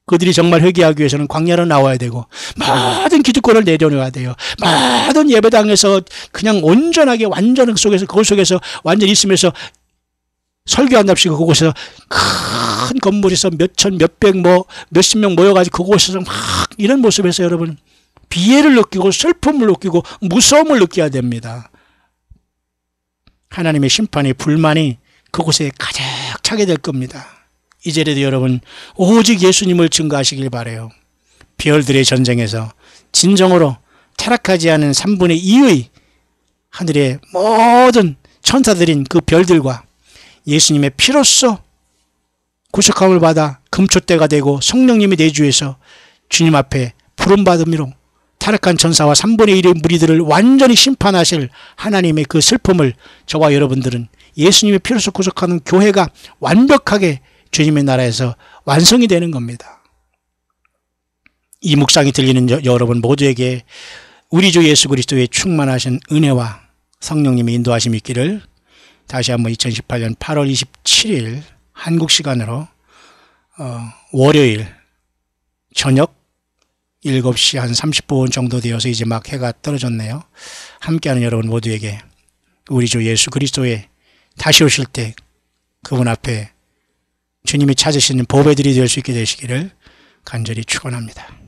그들이 정말 회개하기 위해서는 광야로 나와야 되고 모든 기득권을 내려놓아야 돼요. 모든 예배당에서 그냥 온전하게 완전 속에서 그 속에서 완전히 있으면서 설교한답시고 그곳에서 큰 건물에서 몇천 몇백 몇십 명 모여가지고 그곳에서 막 이런 모습에서 여러분 비애를 느끼고 슬픔을 느끼고 무서움을 느껴야 됩니다. 하나님의 심판의 불만이 그곳에 가득 차게 될 겁니다. 이제라도 여러분 오직 예수님을 증거하시길 바라요. 별들의 전쟁에서 진정으로 타락하지 않은 3분의 2의 하늘의 모든 천사들인 그 별들과 예수님의 피로써 구속함을 받아 금초대가 되고 성령님의 내주에서 주님 앞에 부름받음으로 타락한 천사와 3분의 1의 무리들을 완전히 심판하실 하나님의 그 슬픔을 저와 여러분들은 예수님의 피로써 구속하는 교회가 완벽하게 주님의 나라에서 완성이 되는 겁니다. 이 묵상이 들리는 여러분 모두에게 우리 주 예수 그리스도의 충만하신 은혜와 성령님의 인도하심이 있기를 다시 한번 2018년 8월 27일 한국 시간으로 월요일 저녁 7시 한 30분 정도 되어서 이제 막 해가 떨어졌네요. 함께하는 여러분 모두에게 우리 주 예수 그리스도의 다시 오실 때 그분 앞에 주님이 찾으시는 보배들이 될 수 있게 되시기를 간절히 축원합니다.